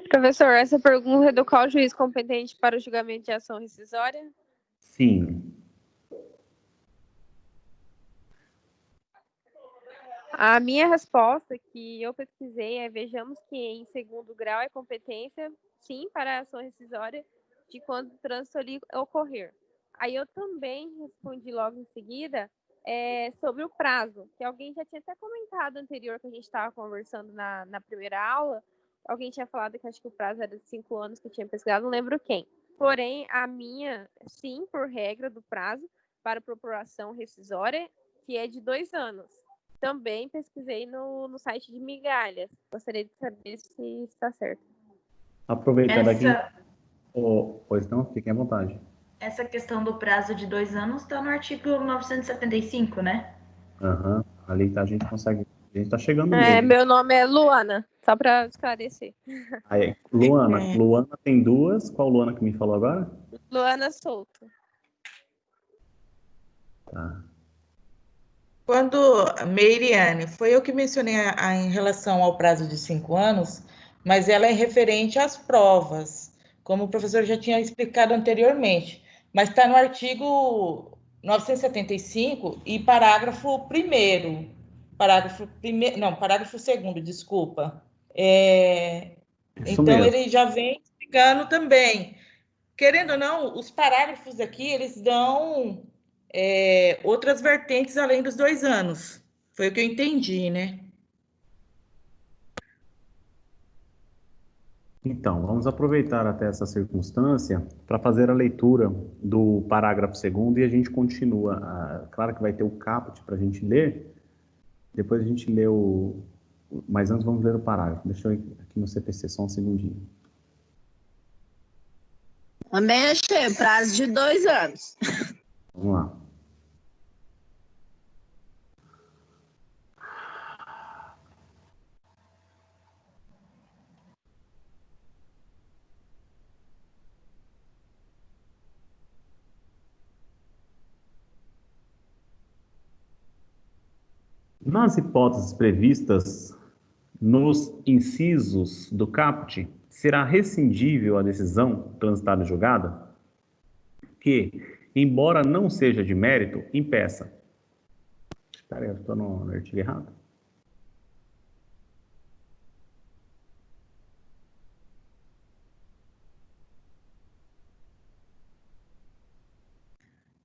Professor, essa pergunta é do qual juiz competente para o julgamento de ação rescisória? Sim. A minha resposta que eu pesquisei é: vejamos que em segundo grau é competência, sim, para a ação rescisória de quando o trânsito ali ocorrer. Aí eu também respondi logo em seguida sobre o prazo, que alguém já tinha até comentado anterior, que a gente estava conversando na primeira aula. Alguém tinha falado que acho que o prazo era de 5 anos, que eu tinha pesquisado, não lembro quem. Porém, a minha, sim, por regra do prazo para procuração rescisória, que é de 2 anos. Também pesquisei no site de Migalhas. Gostaria de saber se está certo. Aproveitando aqui. Pois não, fiquem à vontade. Essa questão do prazo de 2 anos está no artigo 975, né? Aham. Ali tá, a gente consegue. A gente tá chegando nele. Meu nome é Luana, só para esclarecer. Aí, Luana. Luana tem duas. Qual Luana que me falou agora? Luana Souto. Tá. Quando, Meiriane, foi eu que mencionei em relação ao prazo de 5 anos, mas ela é referente às provas, como o professor já tinha explicado anteriormente, mas está no artigo 975 e parágrafo 2º, desculpa. Isso Então, mesmo. ele já vem explicando também. Querendo ou não, os parágrafos aqui, eles dão outras vertentes além dos 2 anos. Foi o que eu entendi, né? Então, vamos aproveitar até essa circunstância para fazer a leitura do parágrafo 2º e a gente continua. Claro que vai ter o caput para a gente ler, depois a gente lê o... Mas antes vamos ler o parágrafo. Deixa eu ir aqui no CPC, só um segundinho. Também achei prazo de 2 anos. Vamos lá. Nas hipóteses previstas nos incisos do caput, será rescindível a decisão transitada e julgada que, embora não seja de mérito, impeça. Espera aí, eu estou no artigo errado.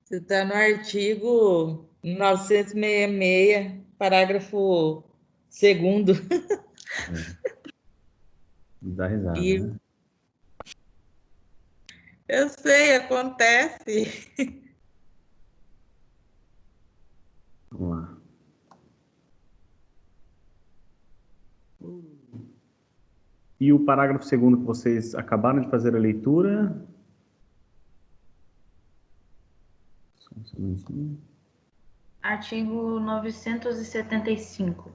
Você está no artigo 966, parágrafo 2º. Dá risada, E né? eu sei, acontece. Vamos lá. E o parágrafo 2º que vocês acabaram de fazer a leitura... Só um segundinho. Artigo 975.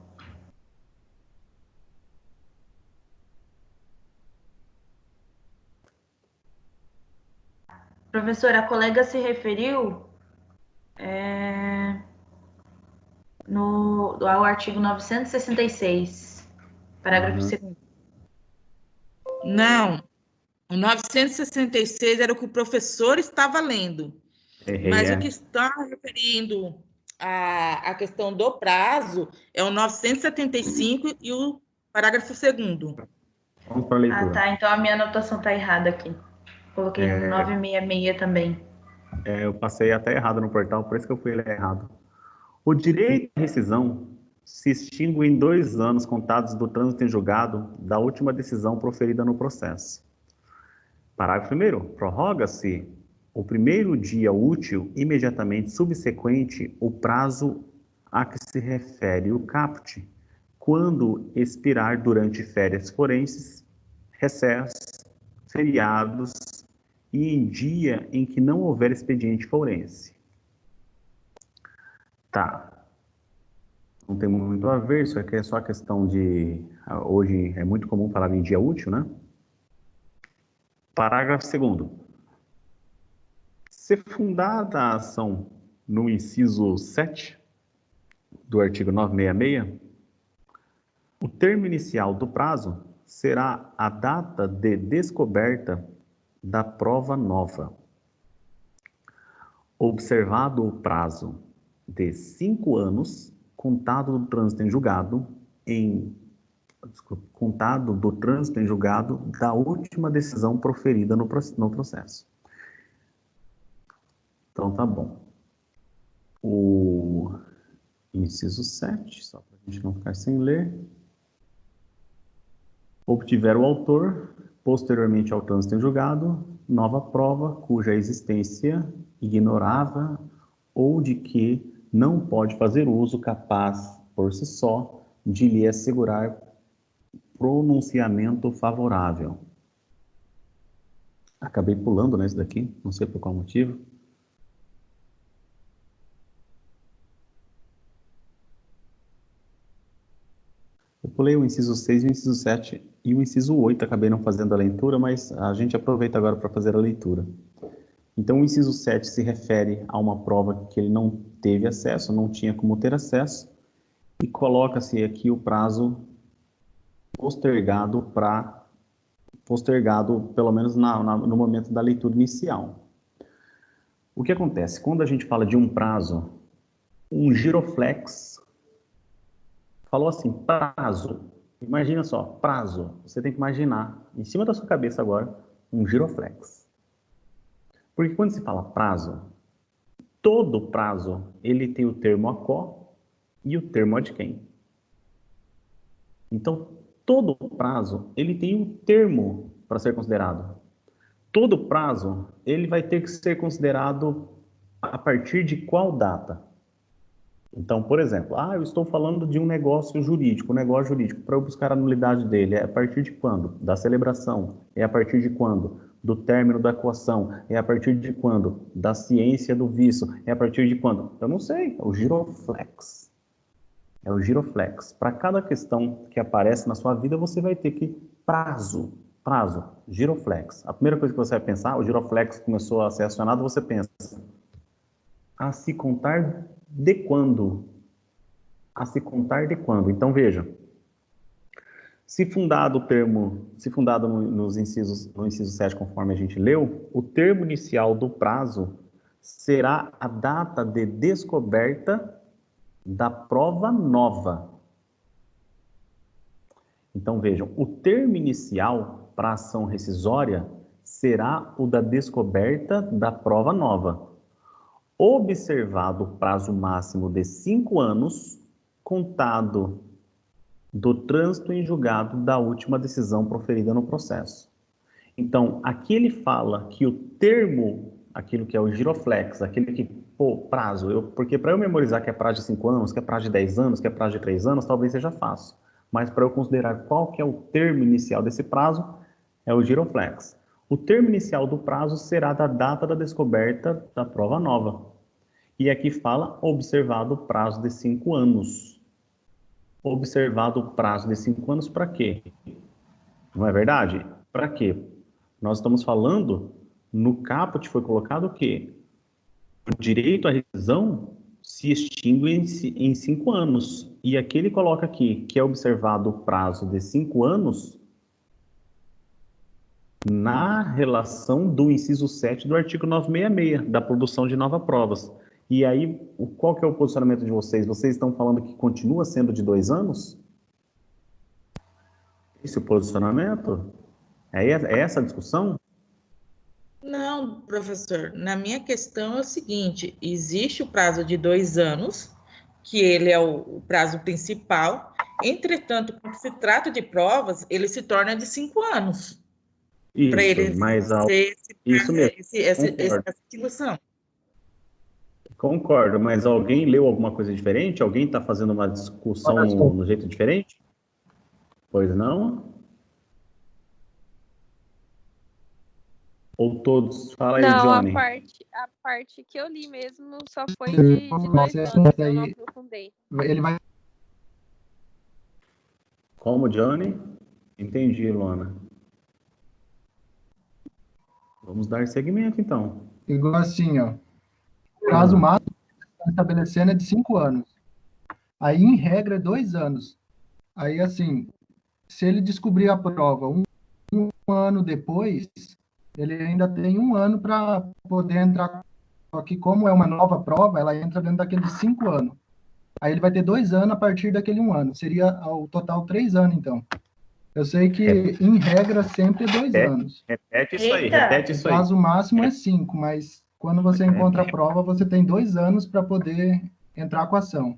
Professora, a colega se referiu ao artigo 966, parágrafo 2º. Não, o 966 era o que o professor estava lendo. Errei, Mas o que está referindo à questão do prazo é o 975 e o parágrafo 2º. Vamos para a leitura. Ah, tá. Então a minha anotação está errada aqui. Coloquei 966 também. Eu passei até errado no portal, por isso que eu fui ler errado. O direito à rescisão se extingue em 2 anos contados do trânsito em julgado da última decisão proferida no processo. Parágrafo 1º. Prorroga-se o primeiro dia útil imediatamente subsequente o prazo a que se refere o caput, quando expirar durante férias forenses, recessos, feriados e em dia em que não houver expediente forense. Tá. Não tem muito a ver, isso aqui é só a questão de... Hoje é muito comum falar em dia útil, né? Parágrafo 2º. Se fundada a ação no inciso 7 do artigo 966, o termo inicial do prazo será a data de descoberta da prova nova. Observado o prazo de 5 anos, contado do trânsito em julgado, contado do trânsito em julgado da última decisão proferida no processo. Então, tá bom. O inciso 7, só para a gente não ficar sem ler. Obtiver o autor, posteriormente ao trânsito em julgado, nova prova cuja existência ignorava ou de que não pode fazer uso capaz, por si só, de lhe assegurar pronunciamento favorável. Acabei pulando nesse daqui, não sei por qual motivo. Eu pulei o inciso 6, o inciso 7 e o inciso 8, acabei não fazendo a leitura, mas a gente aproveita agora para fazer a leitura. Então, o inciso 7 se refere a uma prova que ele não teve acesso, não tinha como ter acesso, e coloca-se aqui o prazo postergado pelo menos no momento da leitura inicial. O que acontece? Quando a gente fala de um prazo, um giroflex falou assim, prazo, Imagina só, prazo. Você tem que imaginar, em cima da sua cabeça agora, um giroflex. Porque quando se fala prazo, todo prazo, ele tem o termo a qual e o termo ad quem. Então, todo prazo, ele tem um termo para ser considerado. Todo prazo, ele vai ter que ser considerado a partir de qual data? Então, por exemplo, eu estou falando de um negócio jurídico. Para eu buscar a nulidade dele, é a partir de quando? Da celebração. É a partir de quando? Do término da coação. É a partir de quando? Da ciência do vício. É a partir de quando? Eu não sei. É o giroflex. É o giroflex. Para cada questão que aparece na sua vida, você vai ter que prazo, giroflex. A primeira coisa que você vai pensar, o giroflex começou a ser acionado, você pensa, a se contar de quando? A se contar de quando? Então, veja, se fundado no inciso 7, conforme a gente leu, o termo inicial do prazo será a data de descoberta da prova nova. Então, vejam, o termo inicial para a ação rescisória será o da descoberta da prova nova, observado o prazo máximo de 5 anos, contado do trânsito em julgado da última decisão proferida no processo. Então, aqui ele fala que o termo, aquilo que é o giroflex, aquele que, prazo, porque para eu memorizar que é prazo de 5 anos, que é prazo de 10 anos, que é prazo de 3 anos, talvez seja fácil. Mas para eu considerar qual que é o termo inicial desse prazo, é o giroflex. O termo inicial do prazo será da data da descoberta da prova nova. E aqui fala observado o prazo de 5 anos. Observado o prazo de 5 anos para quê? Não é verdade? Para quê? Nós estamos falando, no caput foi colocado o quê? O direito à revisão se extingue em 5 anos. E aqui ele coloca aqui que é observado o prazo de 5 anos na relação do inciso 7 do artigo 966, da produção de novas provas. E aí, qual que é o posicionamento de vocês? Vocês estão falando que continua sendo de 2 anos? Esse é o posicionamento? É essa a discussão? Não, professor. Na minha questão é o seguinte: existe o prazo de 2 anos, que ele é o prazo principal. Entretanto, quando se trata de provas, ele se torna de 5 anos. Para ele mas ser isso mesmo. essa distinção. Concordo, mas alguém leu alguma coisa diferente? Alguém está fazendo uma discussão no jeito diferente? Pois não? Ou todos? Fala aí, Não, Johnny. a parte que eu li mesmo só foi de 2 anos, eu não aprofundei. Ele vai... Como, Johnny? Entendi, Luana. Vamos dar segmento, então. Igual assim, ó. O prazo máximo que está estabelecendo é de 5 anos. Aí, em regra, é 2 anos. Aí, assim, se ele descobrir a prova um ano depois, ele ainda tem 1 ano para poder entrar. Só que, como é uma nova prova, ela entra dentro daqueles 5 anos. Aí ele vai ter 2 anos a partir daquele 1 ano. Seria, ao total, 3 anos, então. Eu sei que, em regra, sempre é 2 anos. Repete isso aí, repete isso aí. O prazo máximo é 5, mas quando você encontra a prova, você tem 2 anos para poder entrar com a ação.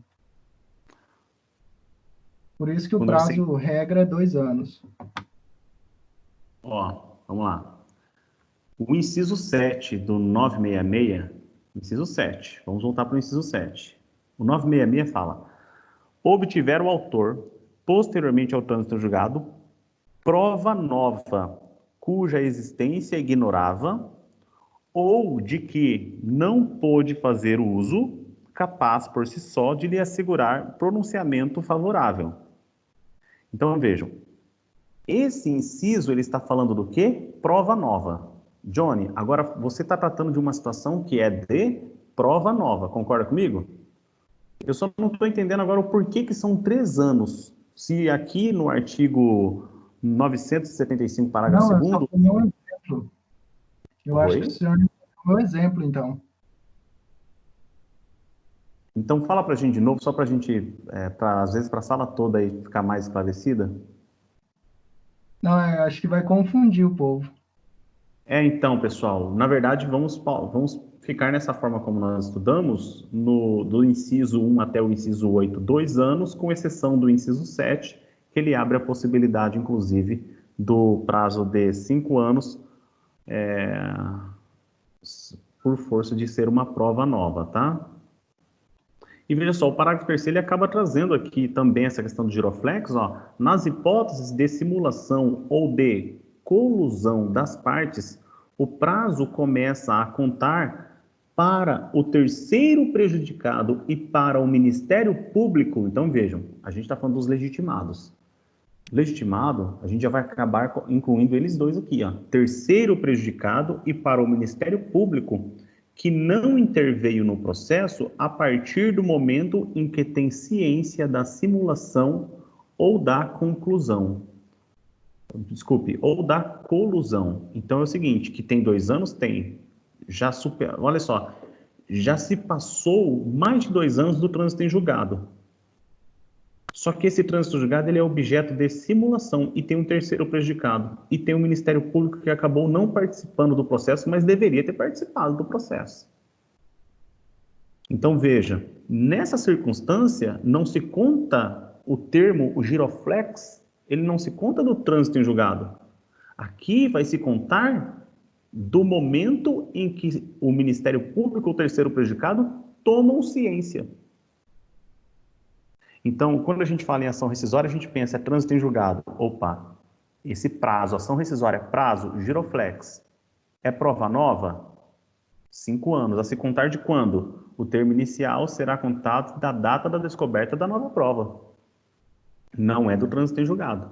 Por isso que o prazo regra é 2 anos. Ó, vamos lá. O inciso 7 do 966, inciso 7, vamos voltar para o inciso 7. O 966 fala: obtiver o autor, posteriormente ao trânsito julgado, prova nova, cuja existência ignorava, ou de que não pôde fazer uso, capaz por si só de lhe assegurar pronunciamento favorável. Então, vejam, esse inciso, ele está falando do quê? Prova nova. Johnny, agora você está tratando de uma situação que é de prova nova, concorda comigo? Eu só não estou entendendo agora o porquê que são 3 anos. Se aqui no artigo 975, parágrafo 2º... Não, é só um exemplo. Eu acho que o senhor é o meu exemplo, então. Então fala para a gente de novo, só para a gente, às vezes para a sala toda aí ficar mais esclarecida. Não, acho que vai confundir o povo. Então, pessoal, na verdade, vamos ficar nessa forma como nós estudamos, do inciso 1 até o inciso 8, 2 anos, com exceção do inciso 7, que ele abre a possibilidade, inclusive, do prazo de 5 anos, por força de ser uma prova nova, tá? E veja só, o parágrafo terceiro ele acaba trazendo aqui também essa questão do giroflex, ó, nas hipóteses de simulação ou de colusão das partes, o prazo começa a contar para o terceiro prejudicado e para o Ministério Público. Então vejam, a gente está falando dos legitimados. Legitimado, a gente já vai acabar incluindo eles dois aqui, ó, terceiro prejudicado e para o Ministério Público, que não interveio no processo a partir do momento em que tem ciência da simulação ou da conclusão. Desculpe, ou da colusão. Então é o seguinte, que tem 2 anos, tem. Olha só, já se passou mais de 2 anos do trânsito em julgado. Só que esse trânsito julgado ele é objeto de simulação e tem um terceiro prejudicado. E tem o Ministério Público que acabou não participando do processo, mas deveria ter participado do processo. Então, veja, nessa circunstância, não se conta o termo, o giroflex, ele não se conta do trânsito em julgado. Aqui vai se contar do momento em que o Ministério Público, o terceiro prejudicado, tomam ciência. Então, quando a gente fala em ação rescisória, a gente pensa, trânsito em julgado. Opa, esse prazo, ação rescisória, prazo, giroflex, é prova nova? 5 anos. A se contar de quando? O termo inicial será contado da data da descoberta da nova prova. Não é do trânsito em julgado.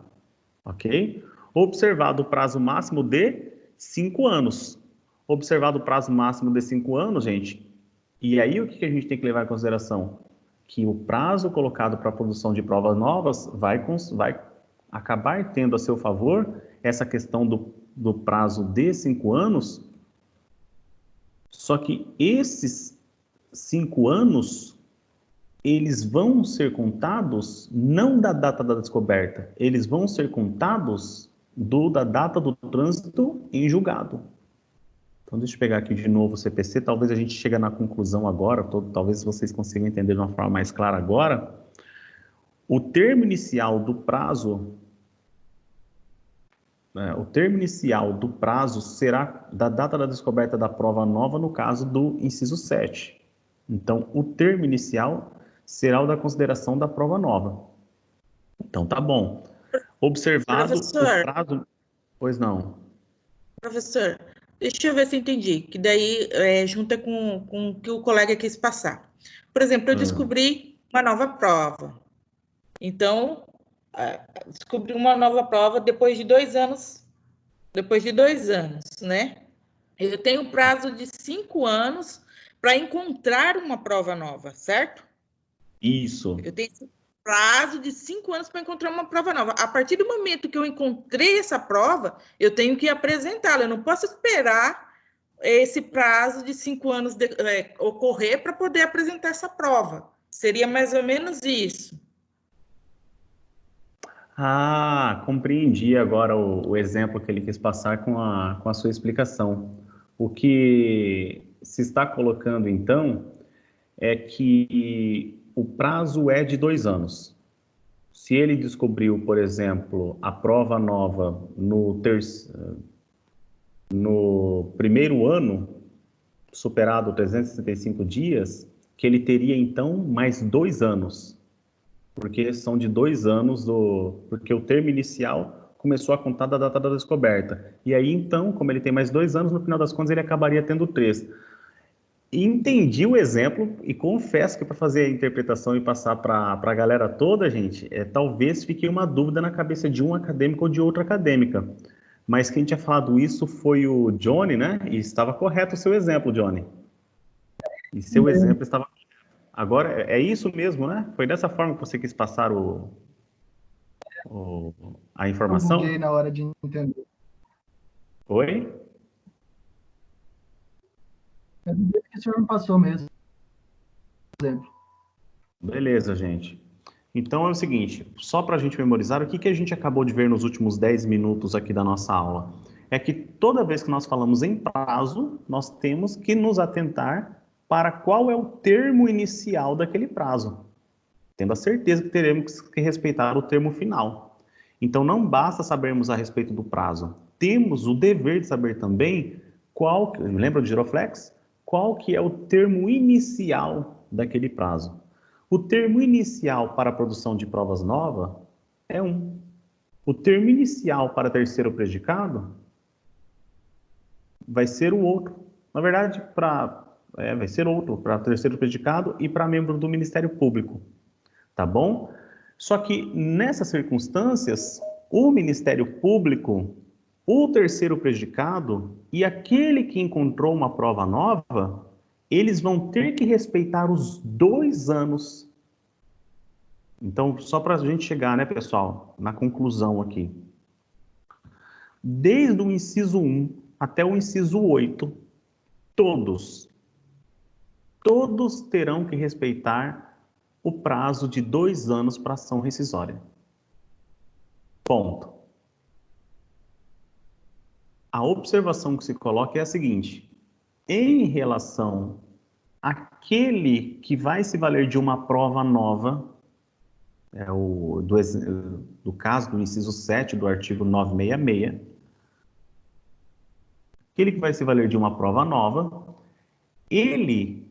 Ok? Observado o prazo máximo de 5 anos. Observado o prazo máximo de 5 anos, gente, e aí o que a gente tem que levar em consideração? Que o prazo colocado para a produção de provas novas vai acabar tendo a seu favor essa questão do prazo de 5 anos, só que esses 5 anos, eles vão ser contados não da data da descoberta, eles vão ser contados da data do trânsito em julgado. Então, deixa eu pegar aqui de novo o CPC, talvez a gente chegue na conclusão agora, talvez vocês consigam entender de uma forma mais clara agora. O termo inicial do prazo, será da data da descoberta da prova nova, no caso do inciso 7. Então, o termo inicial será o da consideração da prova nova. Então, tá bom. Observado Professor, o prazo... Pois não. Professor, deixa eu ver se eu entendi, que daí junta com o que o colega quis passar. Por exemplo, eu descobri uma nova prova. Então, descobri uma nova prova depois de 2 anos. Depois de 2 anos, né? Eu tenho prazo de 5 anos para encontrar uma prova nova, certo? Isso. Eu tenho prazo de 5 anos para encontrar uma prova nova. A partir do momento que eu encontrei essa prova, eu tenho que apresentá-la. Eu não posso esperar esse prazo de 5 anos ocorrer para poder apresentar essa prova. Seria mais ou menos isso. Ah, compreendi agora o exemplo que ele quis passar com a sua explicação. O que se está colocando, então, é que o prazo é de 2 anos. Se ele descobriu, por exemplo, a prova nova no primeiro ano, superado 365 dias, que ele teria, então, mais 2 anos. Porque são de 2 anos, porque o termo inicial começou a contar da data da descoberta. E aí, então, como ele tem mais 2 anos, no final das contas, ele acabaria tendo 3. Entendi o exemplo e confesso que para fazer a interpretação e passar para a galera toda, gente, talvez fique uma dúvida na cabeça de um acadêmico ou de outra acadêmica. Mas quem tinha falado isso foi o Johnny, né? E estava correto o seu exemplo, Johnny. E seu exemplo estava... Agora, é isso mesmo, né? Foi dessa forma que você quis passar a informação? Eu buguei na hora de entender. Oi? É do jeito que o senhor me passou mesmo. Exemplo. Beleza, gente. Então é o seguinte, só para a gente memorizar, o que a gente acabou de ver nos últimos 10 minutos aqui da nossa aula? É que toda vez que nós falamos em prazo, nós temos que nos atentar para qual é o termo inicial daquele prazo, tendo a certeza que teremos que respeitar o termo final. Então não basta sabermos a respeito do prazo, temos o dever de saber também lembra do giroflex? Qual que é o termo inicial daquele prazo. O termo inicial para a produção de provas novas é 1. O termo inicial para terceiro predicado vai ser o outro. Na verdade, vai ser outro para terceiro predicado e para membro do Ministério Público. Tá bom? Só que nessas circunstâncias, o Ministério Público, o terceiro predicado e aquele que encontrou uma prova nova, eles vão ter que respeitar os 2 anos. Então, só para a gente chegar, né, pessoal, na conclusão aqui. Desde o inciso 1 até o inciso 8, todos terão que respeitar o prazo de 2 anos para ação rescisória. Ponto. A observação que se coloca é a seguinte: em relação àquele que vai se valer de uma prova nova, do caso do inciso 7 do artigo 966, aquele que vai se valer de uma prova nova, ele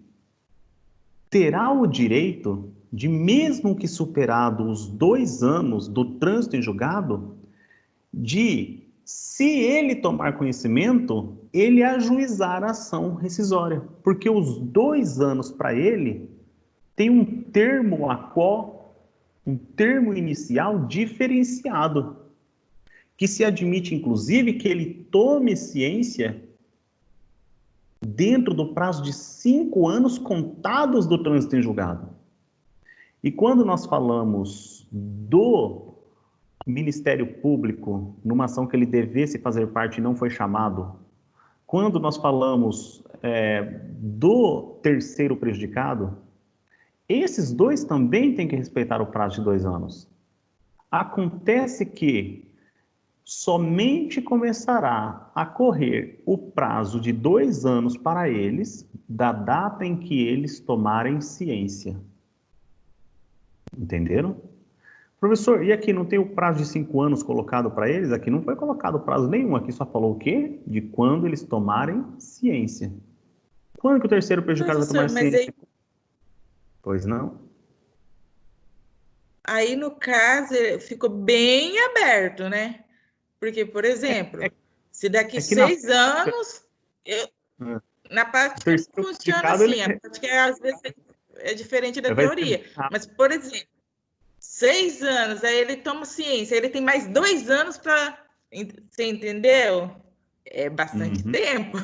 terá o direito de, mesmo que superado os 2 anos do trânsito em julgado, de, se ele tomar conhecimento, ele ajuizar a ação rescisória. Porque os 2 anos para ele tem um termo inicial diferenciado, que se admite, inclusive, que ele tome ciência dentro do prazo de 5 anos contados do trânsito em julgado. E quando nós falamos do Ministério Público, numa ação que ele devesse fazer parte e não foi chamado, quando nós falamos do terceiro prejudicado, esses 2 também têm que respeitar o prazo de 2 anos. Acontece que somente começará a correr o prazo de 2 anos para eles, da data em que eles tomarem ciência. Entenderam? Professor, e aqui não tem o prazo de 5 anos colocado para eles? Aqui não foi colocado prazo nenhum, aqui só falou o quê? De quando eles tomarem ciência. Quando que o terceiro prejudicado vai tomar ciência? Pois não? Aí, no caso, ficou bem aberto, né? Porque, por exemplo, se daqui 6 anos, na prática não funciona assim, a prática às vezes é diferente da teoria. Mas, por exemplo, 6 anos, aí ele toma ciência, ele tem mais 2 anos para... Você entendeu? É bastante tempo.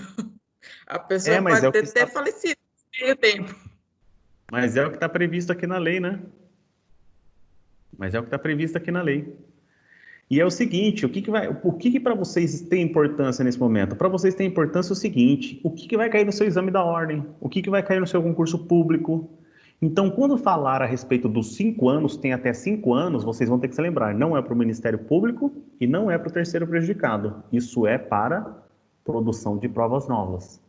A pessoa pode ter até falecido no meio tempo. Mas é o que está previsto aqui na lei, né? E é o seguinte, o que para vocês tem importância nesse momento? Para vocês tem importância o seguinte: o que vai cair no seu exame da ordem? O que vai cair no seu concurso público? Então, quando falar a respeito dos 5 anos, tem até 5 anos, vocês vão ter que se lembrar, não é para o Ministério Público e não é para o terceiro prejudicado. Isso é para produção de provas novas.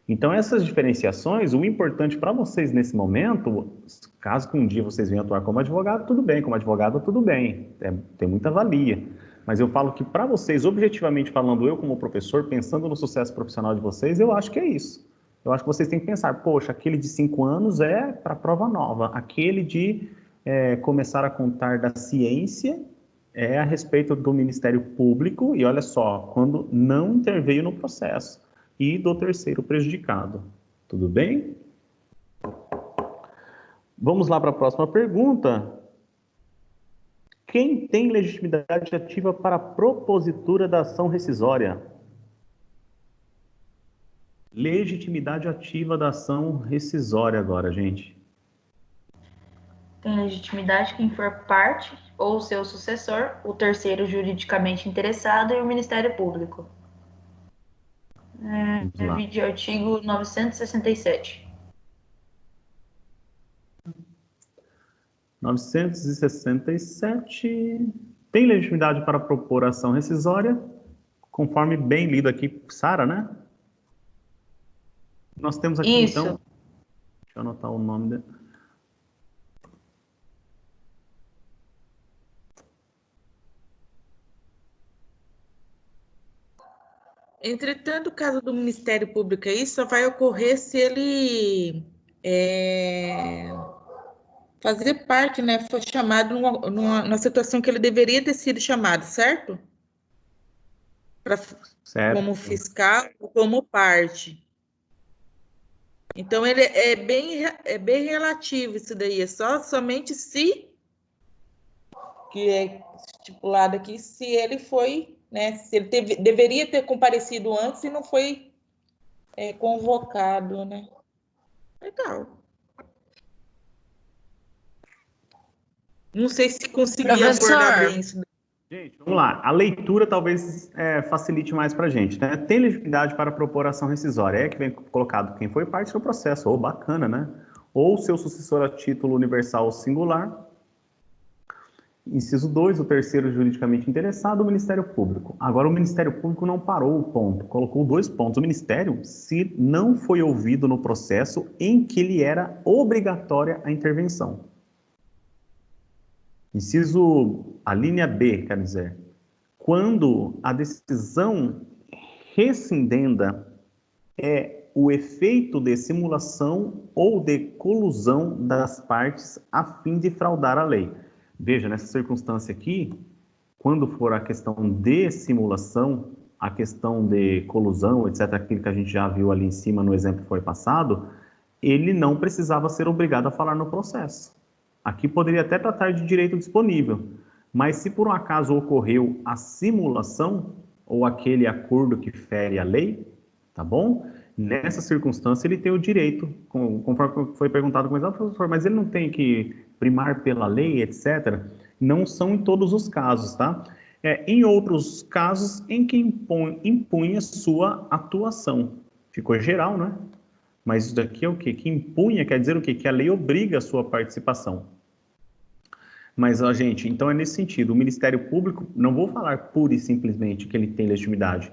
Então, essas diferenciações, o importante para vocês nesse momento, caso que um dia vocês venham atuar como advogado, tudo bem, como advogado, tudo bem, tem muita valia. Mas eu falo que para vocês, objetivamente falando, eu como professor, pensando no sucesso profissional de vocês, eu acho que é isso. Eu acho que vocês têm que pensar, poxa, aquele de 5 anos é para prova nova, aquele de começar a contar da ciência é a respeito do Ministério Público, e olha só, quando não interveio no processo, e do terceiro prejudicado. Tudo bem? Vamos lá para a próxima pergunta. Quem tem legitimidade ativa para a propositura da ação rescisória? Legitimidade ativa da ação rescisória agora, gente. Tem legitimidade quem for parte ou seu sucessor, o terceiro juridicamente interessado e o Ministério Público. Vídeo artigo 967. 967. Tem legitimidade para propor ação rescisória, conforme bem lido aqui, Sara, né? Nós temos aqui, Isso. então... Deixa eu anotar o nome dela. Entretanto, o caso do Ministério Público aí só vai ocorrer se ele fazer parte, né? Foi chamado numa situação que ele deveria ter sido chamado, certo? Certo. Como fiscal ou como parte. Então, ele é bem relativo isso daí. É somente se, que é estipulado aqui, se ele foi, né? Se ele deveria ter comparecido antes e não foi convocado, né? Legal. Não sei se consegui abordar bem isso. Gente, vamos lá. A leitura talvez facilite mais para a gente, né? Tem legitimidade para propor ação rescisória. É que vem colocado quem foi parte do processo. Ou bacana, né? Ou seu sucessor a título universal ou singular. Inciso 2, o terceiro juridicamente interessado, o Ministério Público. Agora, o Ministério Público não parou o ponto, colocou 2 pontos. O Ministério, se não foi ouvido no processo em que lhe era obrigatória a intervenção. Inciso, a linha B, quer dizer, quando a decisão rescindenda é o efeito de simulação ou de colusão das partes a fim de fraudar a lei. Veja, nessa circunstância aqui, quando for a questão de simulação, a questão de colusão, etc., aquilo que a gente já viu ali em cima no exemplo que foi passado, ele não precisava ser obrigado a falar no processo. Aqui poderia até tratar de direito disponível, mas se por um acaso ocorreu a simulação ou aquele acordo que fere a lei, tá bom? Nessa circunstância ele tem o direito, conforme foi perguntado, professor, mas ele não tem que primar pela lei, etc. Não são em todos os casos, tá? Em outros casos em que impunha sua atuação. Ficou geral, né? Mas isso daqui é o quê? Que impunha quer dizer o quê? Que a lei obriga a sua participação. Mas, gente, então é nesse sentido. O Ministério Público, não vou falar pura e simplesmente que ele tem legitimidade.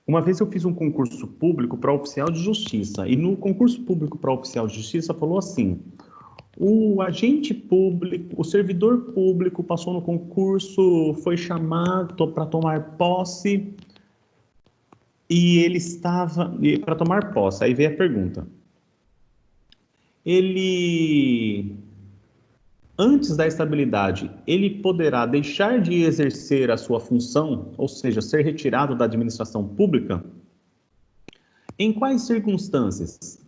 Uma vez eu fiz um concurso público para oficial de justiça, e no concurso público para oficial de justiça falou assim: o agente público, o servidor público passou no concurso, foi chamado para tomar posse, e ele estava... Para tomar posse, aí veio a pergunta. Ele... Antes da estabilidade, ele poderá deixar de exercer a sua função, ou seja, ser retirado da administração pública? Em quais circunstâncias?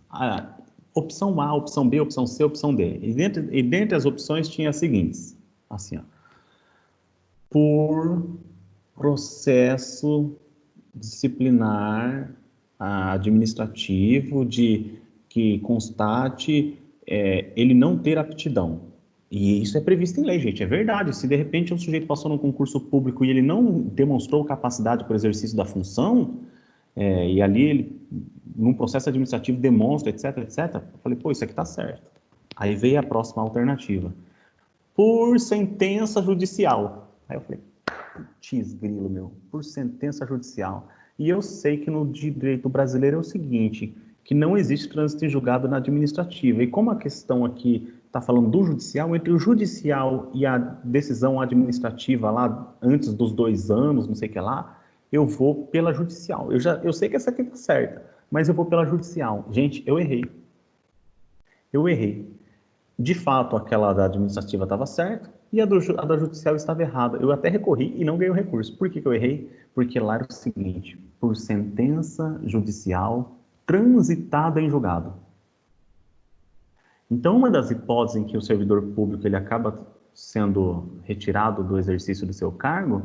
Opção A, opção B, opção C, opção D. E dentre as opções tinha as seguintes, assim, ó. Por processo disciplinar administrativo que constate ele não ter aptidão. E isso é previsto em lei, gente, é verdade. Se de repente um sujeito passou num concurso público e ele não demonstrou capacidade para o exercício da função, e ali ele, num processo administrativo, demonstra, etc, etc, eu falei, pô, isso aqui tá certo. Aí veio a próxima alternativa. Por sentença judicial. Aí eu falei, putz, grilo, meu, por sentença judicial. E eu sei que no direito brasileiro é o seguinte, que não existe trânsito em julgado na administrativa. E como a questão aqui está falando do judicial, entre o judicial e a decisão administrativa lá, antes dos 2 anos, não sei o que lá, eu vou pela judicial. Eu sei que essa aqui está certa, mas eu vou pela judicial. Gente, eu errei. Eu errei. De fato, aquela da administrativa estava certa e a da judicial estava errada. Eu até recorri e não ganhei o recurso. Por que eu errei? Porque lá era o seguinte, por sentença judicial transitada em julgado. Então, uma das hipóteses em que o servidor público ele acaba sendo retirado do exercício do seu cargo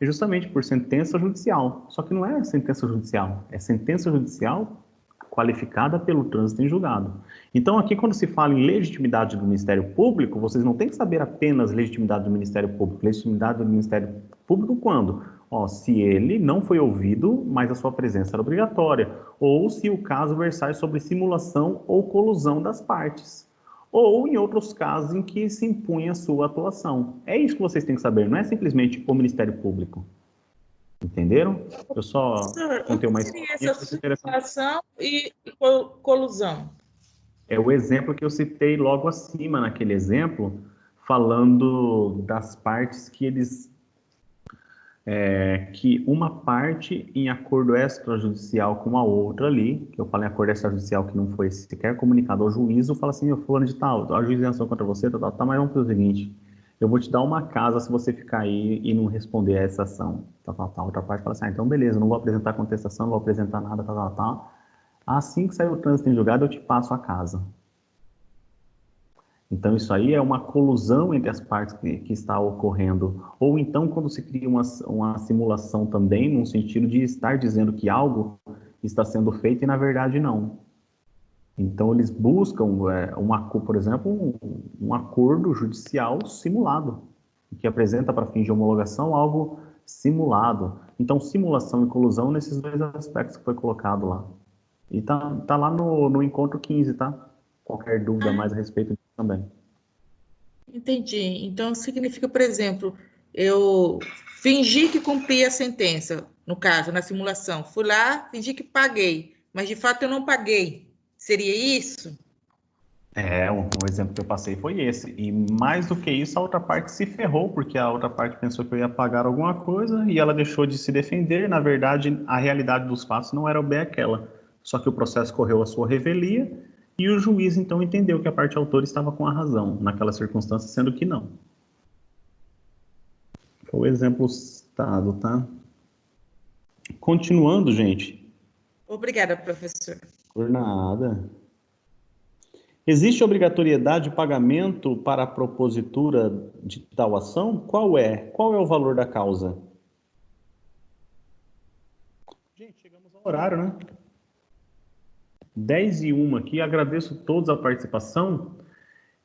é justamente por sentença judicial. Só que não é sentença judicial, é sentença judicial qualificada pelo trânsito em julgado. Então, aqui, quando se fala em legitimidade do Ministério Público, vocês não têm que saber apenas legitimidade do Ministério Público. Legitimidade do Ministério Público quando? Se ele não foi ouvido, mas a sua presença era obrigatória, ou se o caso versar sobre simulação ou colusão das partes, ou em outros casos em que se impunha a sua atuação. É isso que vocês têm que saber, não é simplesmente o Ministério Público. Entenderam? Eu só Professor, o contei que uma seria historinha essa que é interessante. simulação e colusão? É o exemplo que eu citei logo acima, naquele exemplo, falando das partes que eles... que uma parte em acordo extrajudicial com a outra ali, que eu falei acordo extrajudicial que não foi sequer comunicado ao juízo, fala assim, eu fulano de tal, a juiz ação contra você, tal, mas vamos fazer o seguinte, eu vou te dar uma casa se você ficar aí e não responder a essa ação, tal. Outra parte fala assim, então beleza, não vou apresentar contestação, não vou apresentar nada, tal. Assim que sair o trânsito em julgado, eu te passo a casa. Então, isso aí é uma colusão entre as partes que está ocorrendo. Ou então, quando se cria uma simulação também, no sentido de estar dizendo que algo está sendo feito e, na verdade, não. Então, eles buscam, por exemplo, um acordo judicial simulado, que apresenta para fins de homologação algo simulado. Então, simulação e colusão nesses dois aspectos que foi colocado lá. E tá lá no encontro 15, tá? Qualquer dúvida mais a respeito disso também. Entendi. Então, significa, por exemplo, eu fingi que cumpri a sentença, no caso, na simulação. Fui lá, fingi que paguei, mas de fato eu não paguei. Seria isso? Um exemplo que eu passei foi esse. E mais do que isso, a outra parte se ferrou, porque a outra parte pensou que eu ia pagar alguma coisa e ela deixou de se defender. Na verdade, a realidade dos fatos não era bem aquela. Só que o processo correu à sua revelia e o juiz, então, entendeu que a parte autora estava com a razão naquela circunstância, sendo que não. Foi o exemplo citado, tá? Continuando, gente. Obrigada, professor. Por nada. Existe obrigatoriedade de pagamento para a propositura de tal ação? Qual é? Qual é o valor da causa? Gente, chegamos ao horário, né? 10:01 aqui. Agradeço a todos a participação.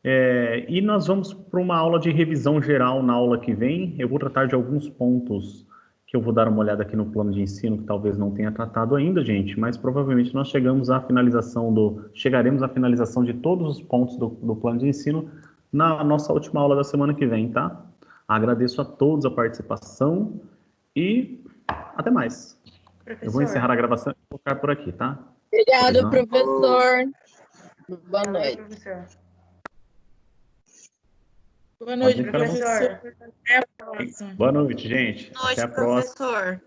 E nós vamos para uma aula de revisão geral na aula que vem. Eu vou tratar de alguns pontos que eu vou dar uma olhada aqui no plano de ensino, que talvez não tenha tratado ainda, gente, mas provavelmente nós chegaremos à finalização de todos os pontos do plano de ensino na nossa última aula da semana que vem, tá? Agradeço a todos a participação e até mais. Professor. Eu vou encerrar a gravação e vou ficar por aqui, tá? Obrigado, professor. Boa Oi, noite. professor. Boa noite, Pode ir, professor. Até a próxima. Boa noite, gente. Boa noite, Até a próxima. professor.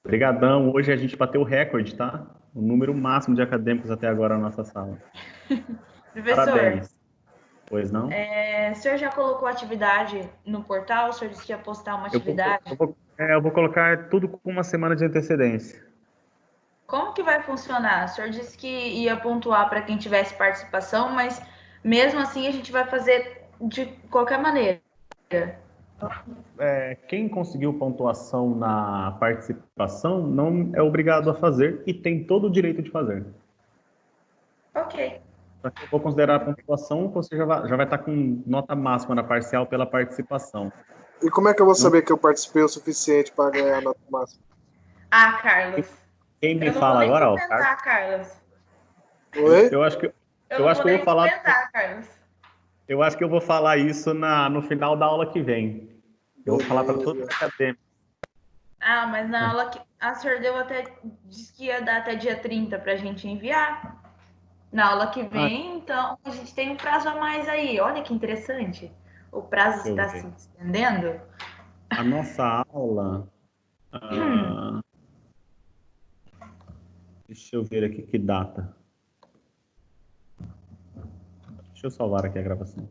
Obrigadão. Hoje a gente bateu o recorde, tá? O número máximo de acadêmicos até agora na nossa sala. Professor, Parabéns. Pois não? o senhor já colocou atividade no portal? O senhor disse que ia postar uma atividade? Eu vou colocar tudo com uma semana de antecedência. Como que vai funcionar? O senhor disse que ia pontuar para quem tivesse participação, mas mesmo assim a gente vai fazer de qualquer maneira. Quem conseguiu pontuação na participação não é obrigado a fazer e tem todo o direito de fazer. Ok. Só que eu vou considerar a pontuação, você já vai estar com nota máxima na parcial pela participação. E como é que eu vou saber que eu participei o suficiente para ganhar a nota máxima? Ah, Carlos. Quem me fala agora, ó, Carlos. Oi? Eu acho que eu vou falar. Carlos. Eu acho que eu vou falar isso no final da aula que vem. Eu vou falar para todos os acadêmicos. Ah, mas na aula que a senhora disse que ia dar até dia 30 para a gente enviar. Na aula que vem, então, a gente tem um prazo a mais aí. Olha que interessante. O prazo está se estendendo. A nossa aula... Deixa eu ver aqui que data. Deixa eu salvar aqui a gravação.